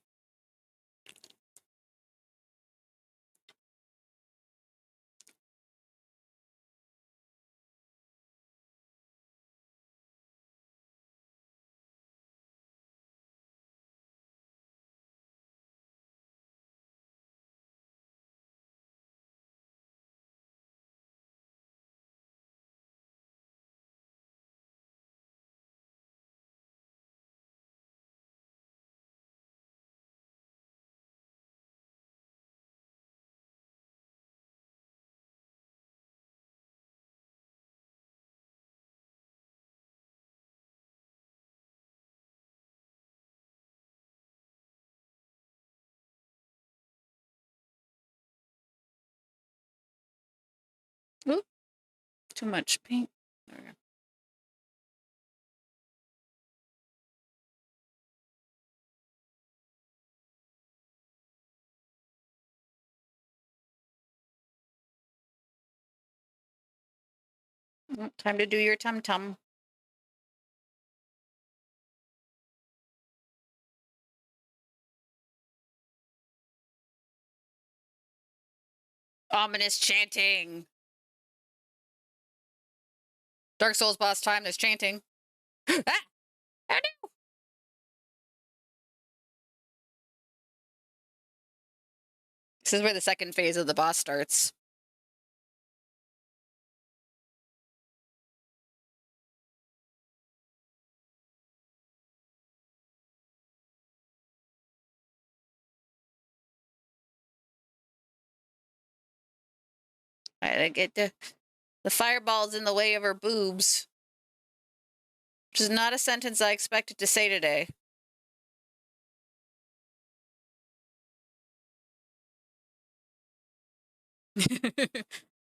too much paint. There we go. Time to do your tum-tum. Ominous chanting. Dark Souls boss time, there's chanting. Ah! Oh no! This is where the second phase of the boss starts. I get the fireball's in the way of her boobs. Which is not a sentence I expected to say today.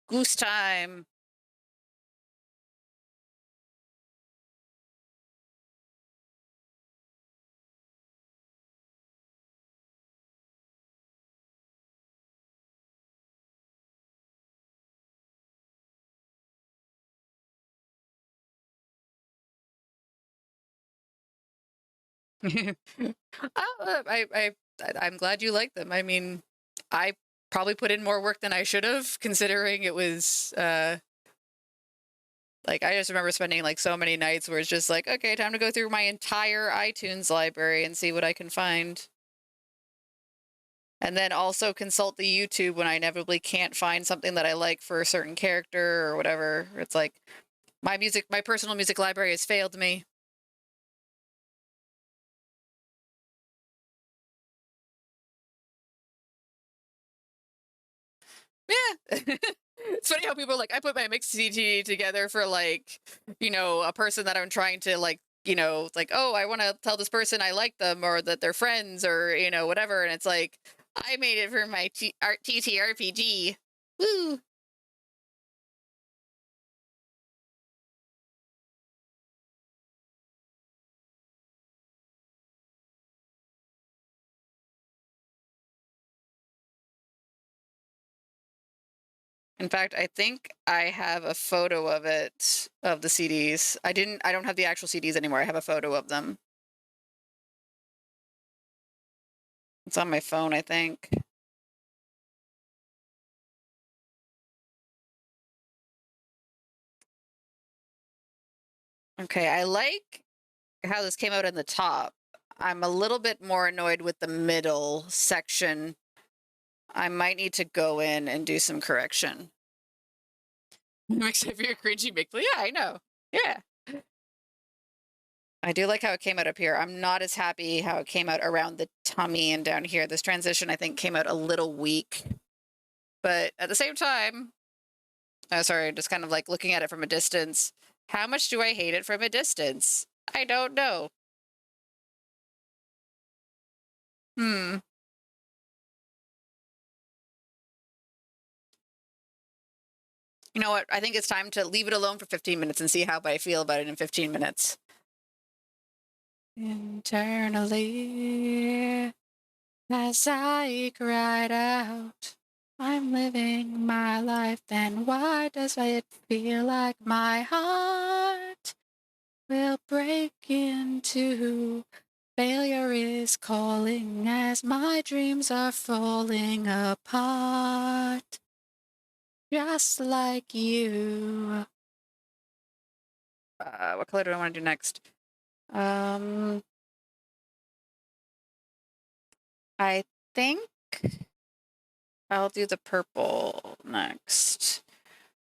Goose time. I'm glad you like them. I mean, I probably put in more work than I should have, considering it was like I just remember spending like so many nights where it's just like, okay, time to go through my entire iTunes library and see what I can find. And then also consult the YouTube when I inevitably can't find something that I like for a certain character or whatever. It's like my personal music library has failed me. Yeah. It's funny how people are like, I put my mix CD together for like, a person that I'm trying to like, like, oh, I want to tell this person I like them or that they're friends or, whatever. And it's like, I made it for my TTRPG. Woo. In fact, I think I have a photo of it, of the CDs. I don't have the actual CDs anymore. I have a photo of them. It's on my phone, I think. Okay, I like how this came out in the top. I'm a little bit more annoyed with the middle section. I might need to go in and do some correction. Except for your cringy Mickley. Yeah, I know. Yeah. I do like how it came out up here. I'm not as happy how it came out around the tummy and down here. This transition, I think, came out a little weak. But at the same time, sorry, just kind of like looking at it from a distance. How much do I hate it from a distance? I don't know. Hmm. You know what? I think it's time to leave it alone for 15 minutes and see how I feel about it in 15 minutes. Internally, as I cried out, I'm living my life, then why does it feel like my heart will break in two? Failure is calling as my dreams are falling apart. Just like you. What color do I want to do next? I think I'll do the purple next.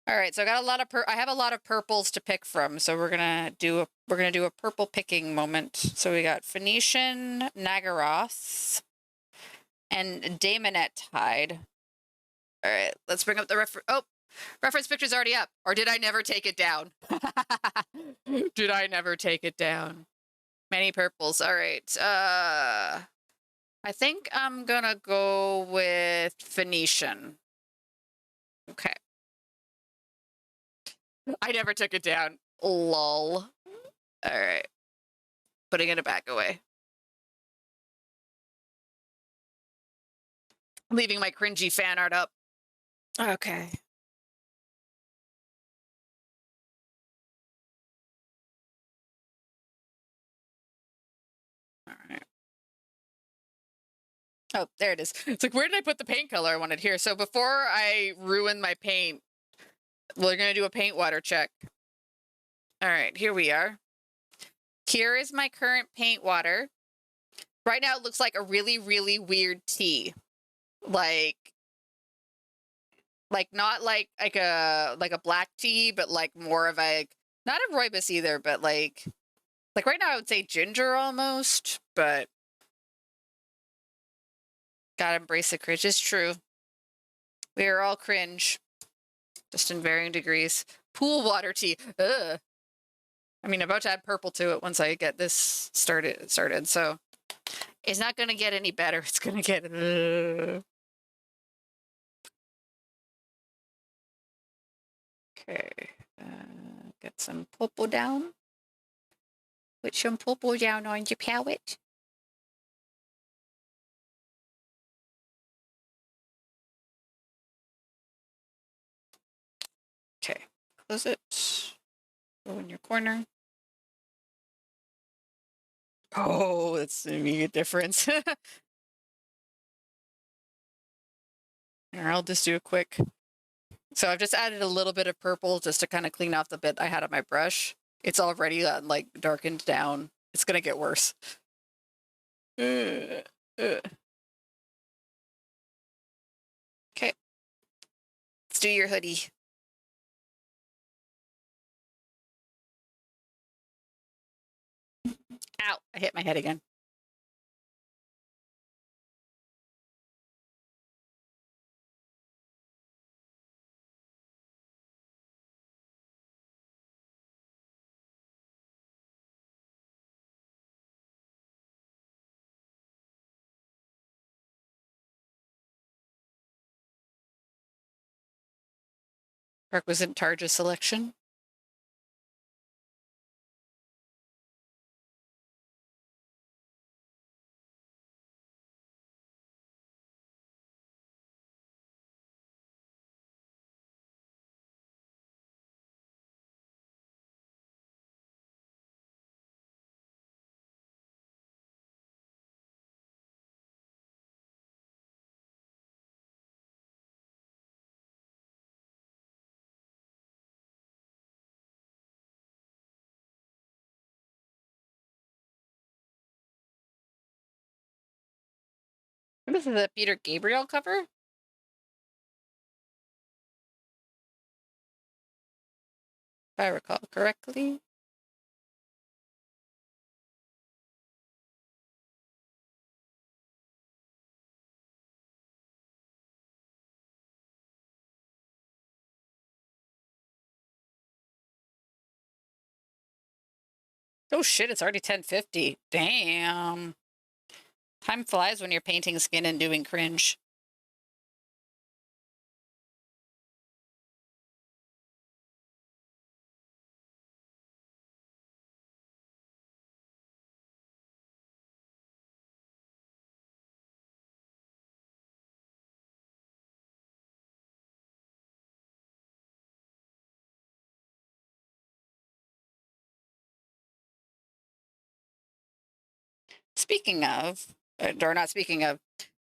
All right, so I got a lot of I have a lot of purples to pick from, so we're gonna do a purple picking moment. So we got Phoenician, Nagaroth, and Daemonet Tide. All right, let's bring up the reference picture's already up, or did I never take it down? Did I never take it down? Many purples. All right. I think I'm gonna go with Phoenician. Okay. I never took it down. Lol. All right. Putting it back away. Leaving my cringy fan art up. Okay. All right. Oh, there it is. It's like, where did I put the paint color I wanted here? So before I ruin my paint, we're going to do a paint water check. All right, here we are. Here is my current paint water. Right now it looks like a really, really weird tea. Like not like a black tea, but like more of a, not a rooibos either, but like right now I would say ginger almost, but gotta embrace the cringe. It's true. We are all cringe, just in varying degrees. Pool water tea. Ugh. I mean, I'm about to add purple to it once I get this started. So it's not gonna get any better. It's gonna get. Okay. Get some purple down. Put some purple down on your palette. Okay. Close it. Go in your corner. Oh, that's an immediate difference. Here, I'll just do a quick. So I've just added a little bit of purple just to kind of clean off the bit I had on my brush. It's already like darkened down. It's gonna get worse. Okay. Let's do your hoodie. Ow, I hit my head again. Requisite Tarja selection. What is the Peter Gabriel cover? If I recall correctly. Oh shit, it's already 10:50. Damn. Time flies when you're painting skin and doing cringe. Speaking of, or not speaking of,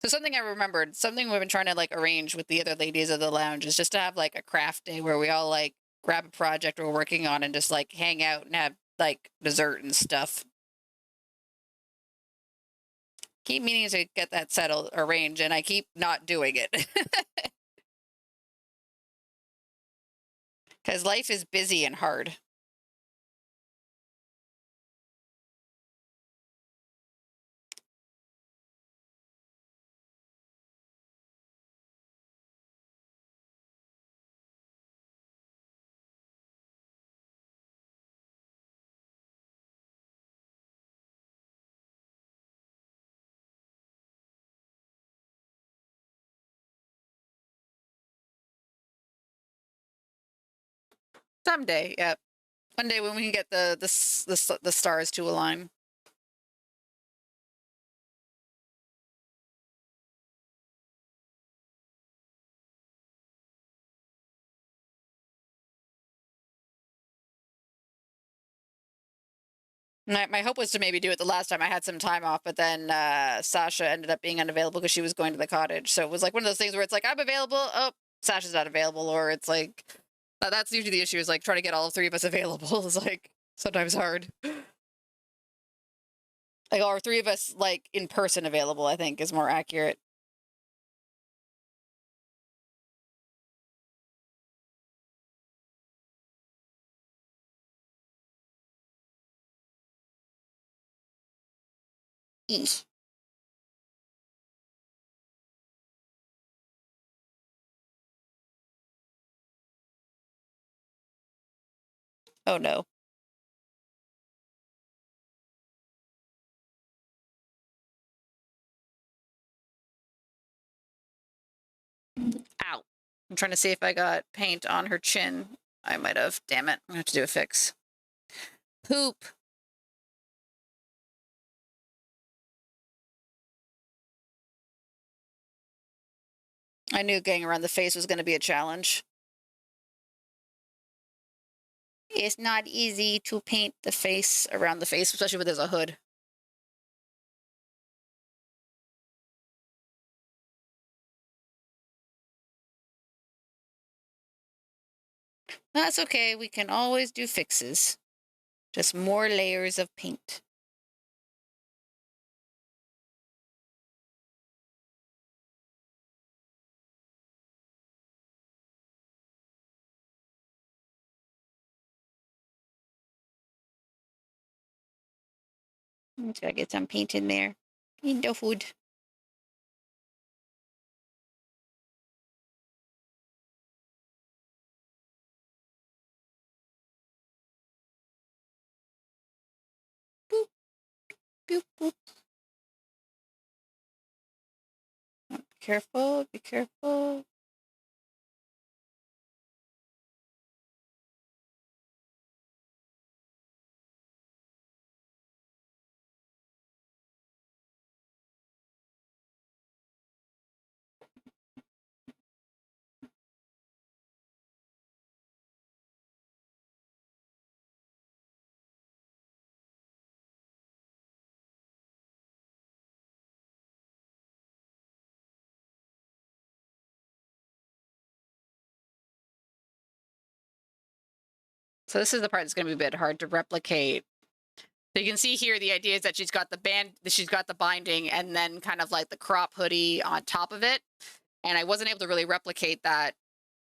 so something I remembered, something we've been trying to like arrange with the other ladies of the lounge is just to have like a craft day where we all like grab a project we're working on and just like hang out and have like dessert and stuff. Keep meaning to get that settled, arranged, and I keep not doing it. Because life is busy and hard. Someday, yeah. One day when we can get the stars to align. My hope was to maybe do it the last time I had some time off, but then Sasha ended up being unavailable because she was going to the cottage. So it was like one of those things where it's like, I'm available. Oh, Sasha's not available. Or it's like, that's usually the issue, is like trying to get all three of us available is like sometimes hard. Like, or three of us like in person available, I think is more accurate. Eesh. Oh no. Ow. I'm trying to see if I got paint on her chin. I might have. Damn it. I'm gonna have to do a fix. Poop. I knew getting around the face was going to be a challenge. It's not easy to paint the face around the face, especially when there's a hood. That's okay. We can always do fixes. Just more layers of paint. Just gotta get some paint in there. In the food. Boop, boop, boop. Be careful, be careful. So this is the part that's going to be a bit hard to replicate. So you can see here, the idea is that she's got the binding, and then kind of like the crop hoodie on top of it. And I wasn't able to really replicate that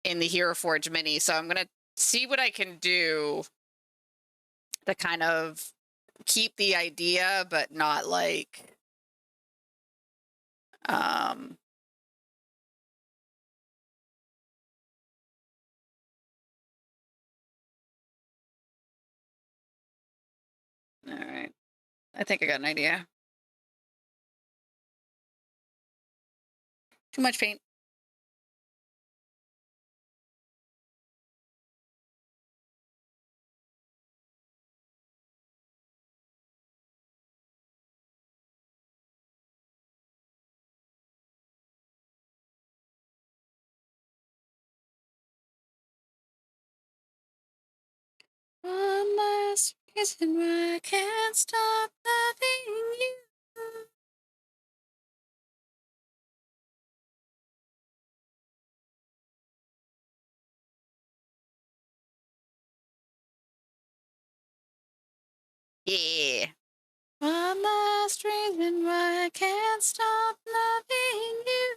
in the Hero Forge mini. So I'm going to see what I can do to kind of keep the idea, but not like, um, all right. I think I got an idea. Too much paint. One last reason why I can't stop loving you. Yeah. One last reason why I can't stop loving you.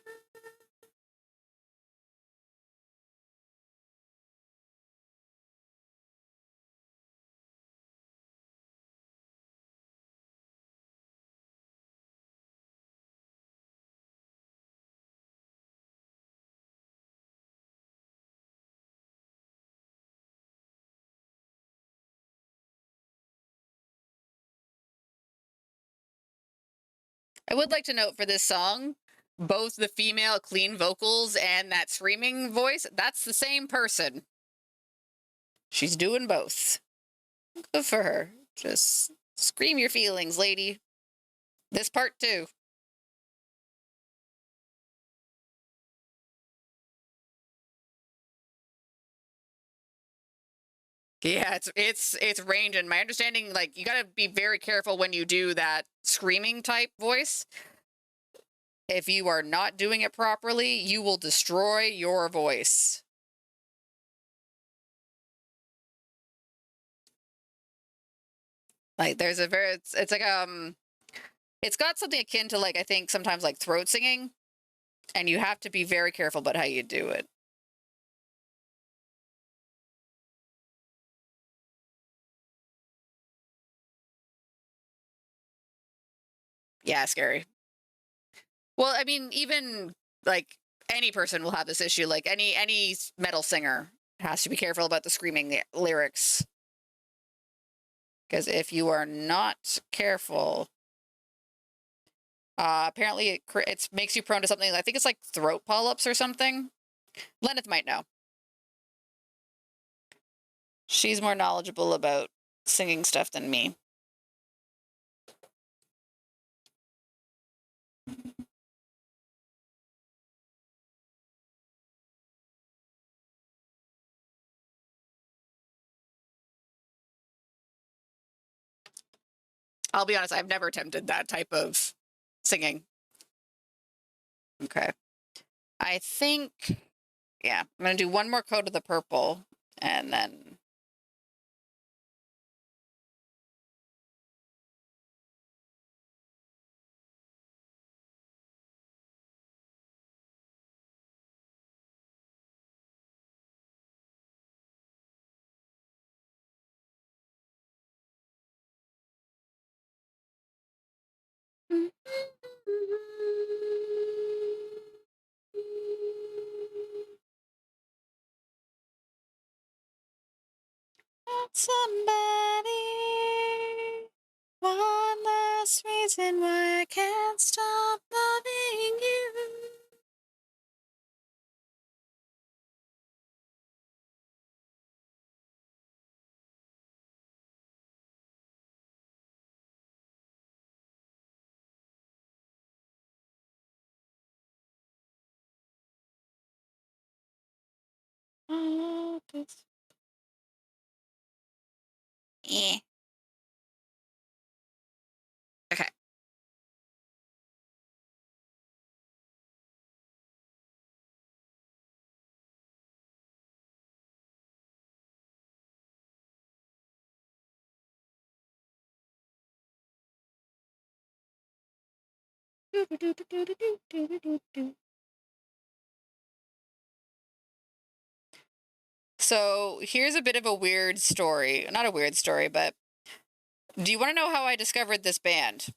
I would like to note for this song, both the female clean vocals and that screaming voice, that's the same person. She's doing both. Good for her. Just scream your feelings, lady. This part too. Yeah, it's range, and my understanding, like, you gotta be very careful when you do that screaming type voice. If you are not doing it properly, you will destroy your voice. Like, there's a very it's like it's got something akin to, like, I think sometimes like throat singing, and you have to be very careful about how you do it. Yeah, scary. Well, I mean, even like any person will have this issue. Like any metal singer has to be careful about the screaming lyrics, because if you are not careful, apparently it makes you prone to something. I think it's like throat polyps or something. Lenneth might know. She's more knowledgeable about singing stuff than me. I'll be honest, I've never attempted that type of singing. Okay. I think, yeah, I'm going to do one more coat of the purple, and then somebody, one last reason why I can't stop loving you. Eh. Okay. So here's a bit of a weird story. Not a weird story, but do you want to know how I discovered this band?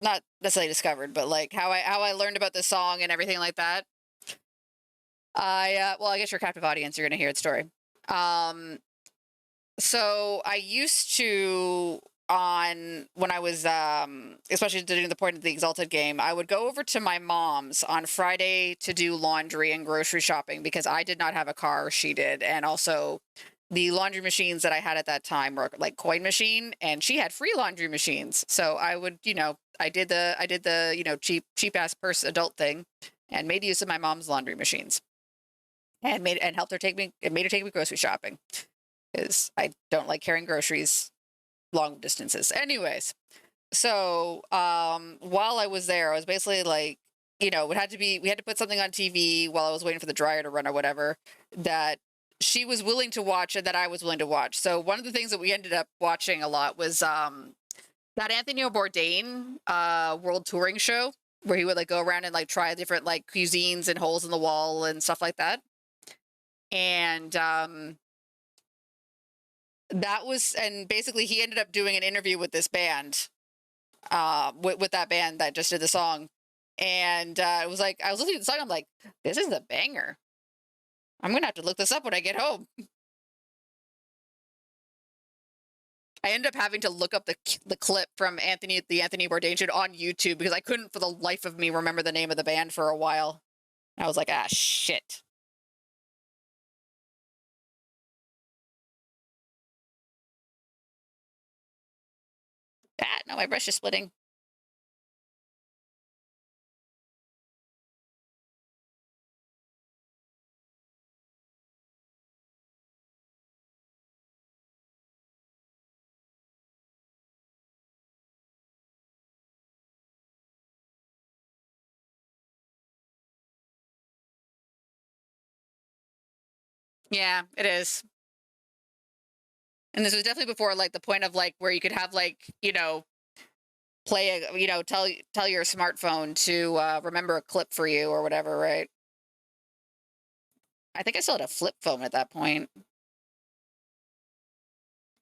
Not necessarily discovered, but like how I learned about this song and everything like that. Well, I guess you're a captive audience. You're gonna hear its story. Um, so I used to, on when I was especially doing the point of the Exalted game, I would go over to my mom's on Friday to do laundry and grocery shopping because I did not have a car, she did, and also the laundry machines that I had at that time were like coin machine, and she had free laundry machines. So I would, I did the cheap ass purse adult thing and made use of my mom's laundry machines and helped her made her take me grocery shopping because I don't like carrying groceries long distances. Anyways, so while I was there, I was basically like, we had to put something on TV while I was waiting for the dryer to run or whatever that she was willing to watch and that I was willing to watch. So one of the things that we ended up watching a lot was that Anthony Bourdain world touring show where he would like go around and like try different like cuisines and holes in the wall and stuff like that. And and basically he ended up doing an interview with this band, with that band that just did the song. And it was like, I was listening to the song, I'm like, this is a banger. I'm going to have to look this up when I get home. I ended up having to look up the clip from the Anthony Bourdain show on YouTube because I couldn't for the life of me remember the name of the band for a while. I was like, ah, shit. no, my brush is splitting. Yeah, it is. And this was definitely before like the point of like where you could have like, play a, tell your smartphone to remember a clip for you or whatever, right? I think I still had a flip phone at that point.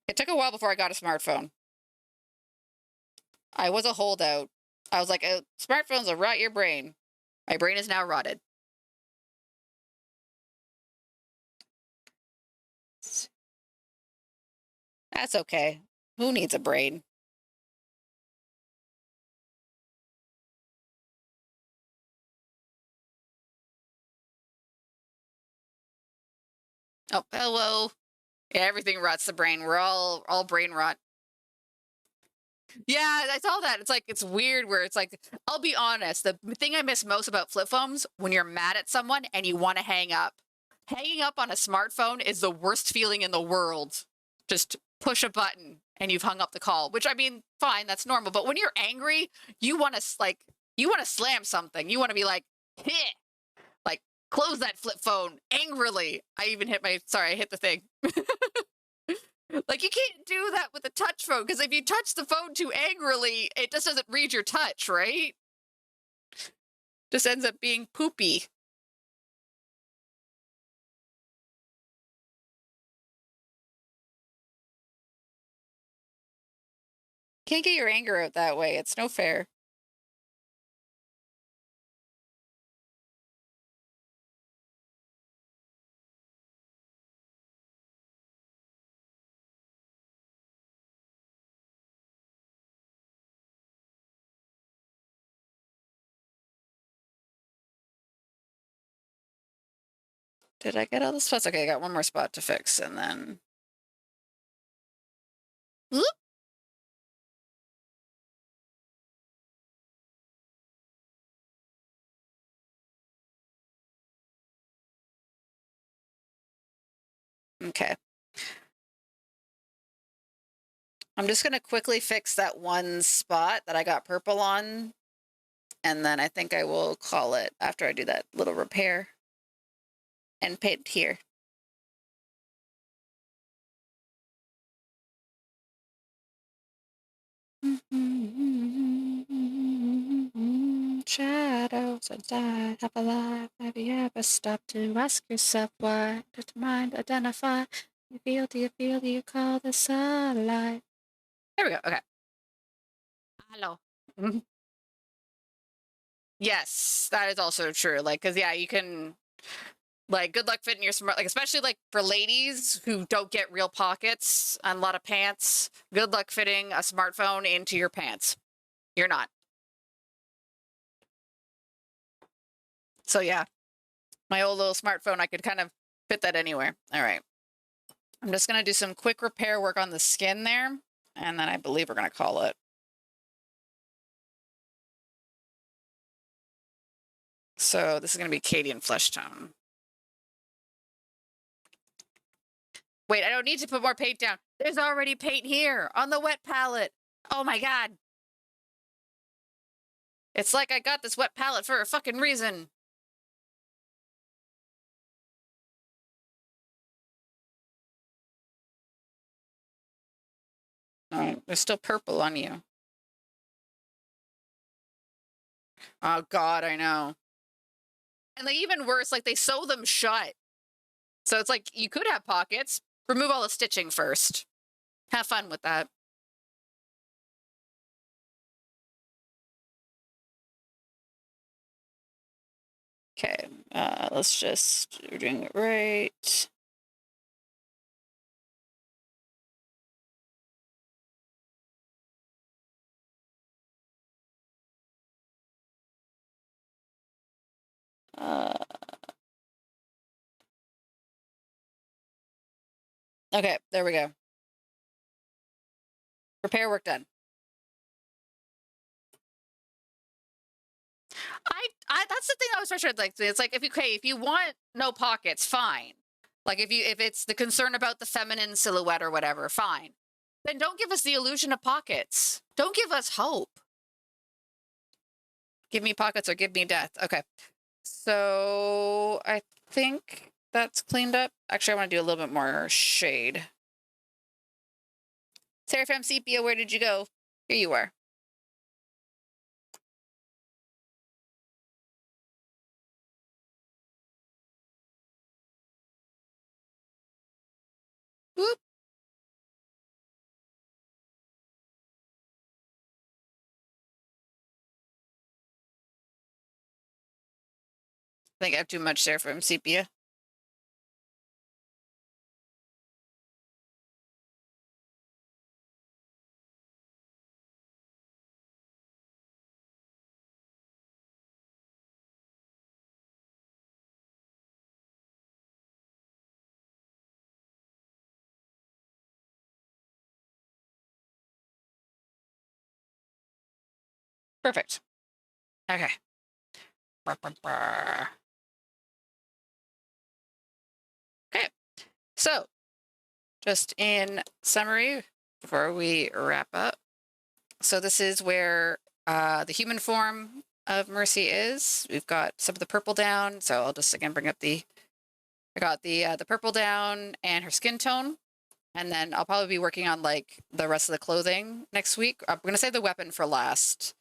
It took a while before I got a smartphone. I was a holdout. I was like, smartphones will rot your brain. My brain is now rotted. That's okay. Who needs a brain? Oh, hello. Yeah, everything rots the brain. We're all brain rot. Yeah, I saw that. It's like it's weird where it's like I'll be honest, the thing I miss most about flip phones when you're mad at someone and you want to hang up. Hanging up on a smartphone is the worst feeling in the world. Just push a button and you've hung up the call, which I mean, fine, that's normal, but when you're angry, you want to you want to slam something. You want to be like, "Heh." Like close that flip phone angrily. I hit the thing. Like you can't do that with a touch phone because if you touch the phone too angrily, it just doesn't read your touch, right? Just ends up being poopy. Can't get your anger out that way. It's no fair. Did I get all the spots? Okay, I got one more spot to fix and then. Whoop. Okay. I'm just going to quickly fix that one spot that I got purple on. And then I think I will call it after I do that little repair and paint here. Shadows inside of a life. Have you ever stopped to ask yourself why? Does the mind identify? Do you feel, do you call this a life? There we go. Okay. Hello. Yes, that is also true. Like, cause yeah, you can like good luck fitting your smart, like especially like for ladies who don't get real pockets on a lot of pants. Good luck fitting a smartphone into your pants. You're not. So yeah, my old little smartphone, I could kind of fit that anywhere. All right. I'm just gonna do some quick repair work on the skin there, and then I believe we're gonna call it. So this is gonna be Cadian flesh tone. Wait, I don't need to put more paint down. There's already paint here on the wet palette. Oh my god. It's like I got this wet palette for a fucking reason. Oh, there's still purple on you. Oh god, I know. And like even worse, like they sew them shut. So it's like you could have pockets. Remove all the stitching first. Have fun with that. Okay, let's just we're doing it right. Uh, okay, there we go. Repair work done. I that's the thing I was frustrated. Like, it's like if you want no pockets, fine. Like if it's the concern about the feminine silhouette or whatever, fine. Then don't give us the illusion of pockets. Don't give us hope. Give me pockets or give me death. Okay. So I think that's cleaned up. Actually, I want to do a little bit more shade. Seraphim Sepia, where did you go? Here you are. Whoop. I think I have too much Seraphim Sepia. Perfect. Okay. Okay. So, just in summary, before we wrap up. So this is where the human form of Mercy is. We've got some of the purple down. So I'll just again bring up I got the purple down and her skin tone. And then I'll probably be working on like the rest of the clothing next week. I'm going to save the weapon for last.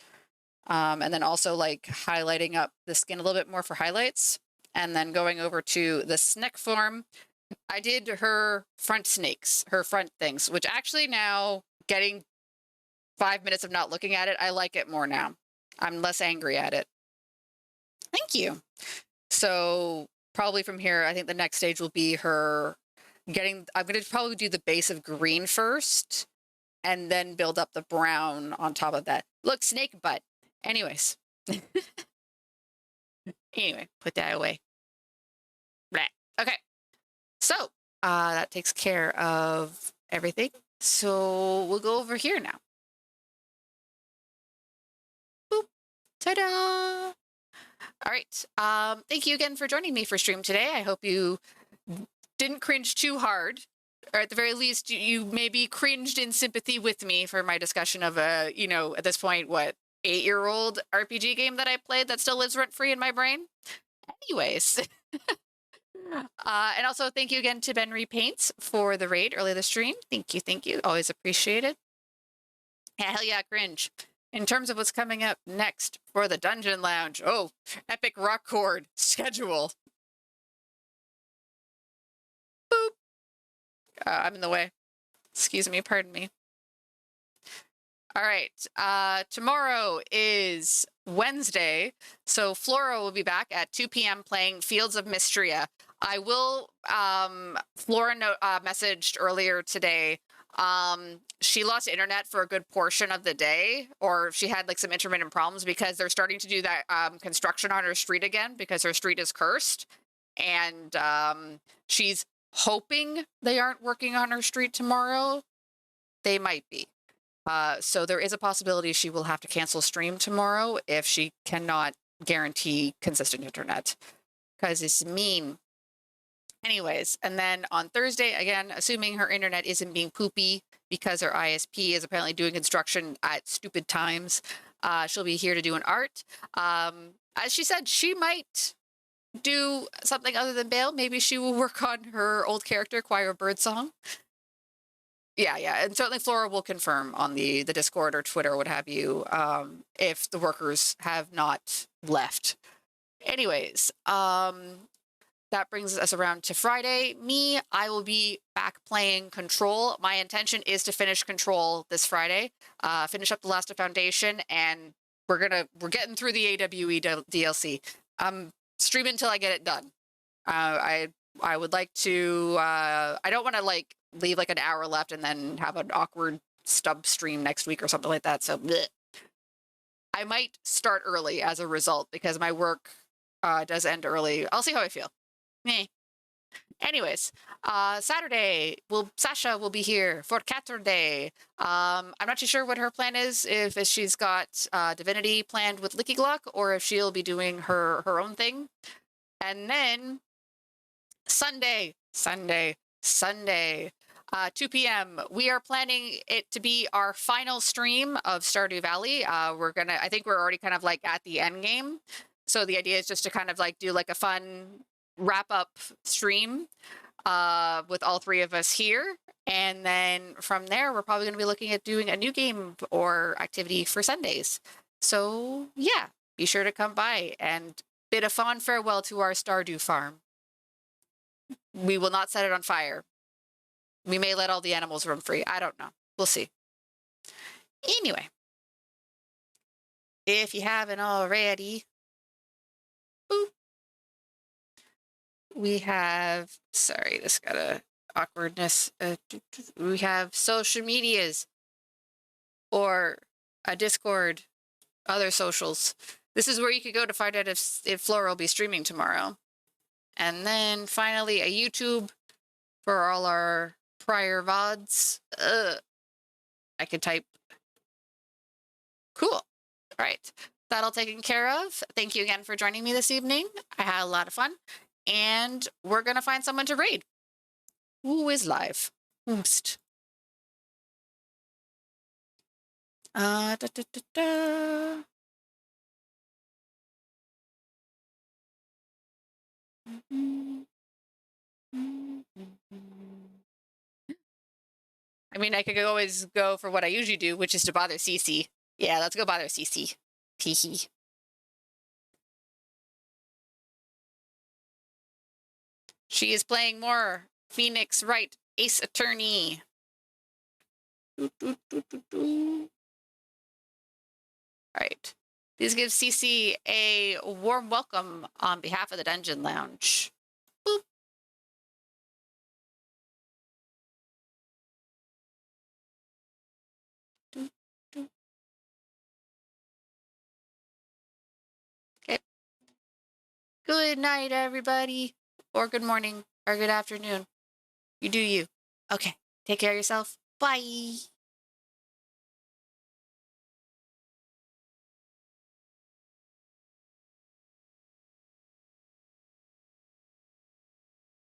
And then also like highlighting up the skin a little bit more for highlights. And then going over to the snake form. I did her front snakes, her front things, which actually now getting 5 minutes of not looking at it, I like it more now. I'm less angry at it. Thank you. So probably from here, I think the next stage will be her I'm going to probably do the base of green first and then build up the brown on top of that. Look, snake butt. Anyways. Anyway, put that away. Blah. Okay. So that takes care of everything. So we'll go over here now. Boop. Ta-da! All right. Thank you again for joining me for stream today. I hope you didn't cringe too hard, or at the very least, you maybe cringed in sympathy with me for my discussion of a, at this point, what, 8-year-old RPG game that I played that still lives rent-free in my brain. Anyways. And also thank you again to Ben Repaints for the raid early this stream. Thank you. Thank you. Always appreciate it. Yeah, hell yeah, cringe. In terms of what's coming up next for the Dungeon Lounge, epic rock chord schedule. Boop. I'm in the way. Excuse me, pardon me. All right. Tomorrow is Wednesday, so Flora will be back at 2 p.m. playing Fields of Mystria. I will. Flora messaged earlier today. She lost internet for a good portion of the day, or she had like some intermittent problems because they're starting to do that construction on her street again because her street is cursed, and she's hoping they aren't working on her street tomorrow. They might be. So there is a possibility she will have to cancel stream tomorrow if she cannot guarantee consistent internet, because it's mean. Anyways, and then on Thursday, again, assuming her internet isn't being poopy because her ISP is apparently doing construction at stupid times, she'll be here to do an art. As she said, she might do something other than bail. Maybe she will work on her old character, Choir Birdsong. Yeah, and certainly Flora will confirm on the Discord or Twitter or what have you, if the workers have not left. Anyways, that brings us around to Friday. I will be back playing Control. My intention is to finish Control this Friday, finish up the last of Foundation, and we're getting through the AWE DLC. Stream until I get it done. I would like to. I don't want to like leave like an hour left and then have an awkward stub stream next week or something like that. So bleh. I might start early as a result because my work does end early. I'll see how I feel. Meh. Anyways, Saturday, Sasha will be here for Saturday. I'm not too sure what her plan is, if she's got Divinity planned with Licky Gluck, or if she'll be doing her own thing. And then Sunday, 2 p.m. We are planning it to be our final stream of Stardew Valley. I think we're already kind of like at the end game. So the idea is just to kind of like do like a fun wrap up stream with all three of us here. And then from there, we're probably going to be looking at doing a new game or activity for Sundays. So yeah, be sure to come by and bid a fond farewell to our Stardew farm. We will not set it on fire. We may let all the animals roam free. I don't know. We'll see. Anyway, if you haven't already, boop, we have, sorry, this got a awkwardness. We have social medias or a Discord, other socials. This is where you could go to find out if Flora will be streaming tomorrow. And then finally a YouTube for all our prior VODs. I could type. Cool. All right. That'll taken care of. Thank you again for joining me this evening. I had a lot of fun. And we're going to find someone to raid. Who is live? Oost. Da, da, da, da. I mean, I could always go for what I usually do, which is to bother Cece. Yeah, let's go bother Cece. Teehee. She is playing more Phoenix Wright Ace Attorney. All right. Please give Cece a warm welcome on behalf of the Dungeon Lounge. Boop. Okay. Good night, everybody. Or good morning, or good afternoon. You do you. Okay. Take care of yourself. Bye.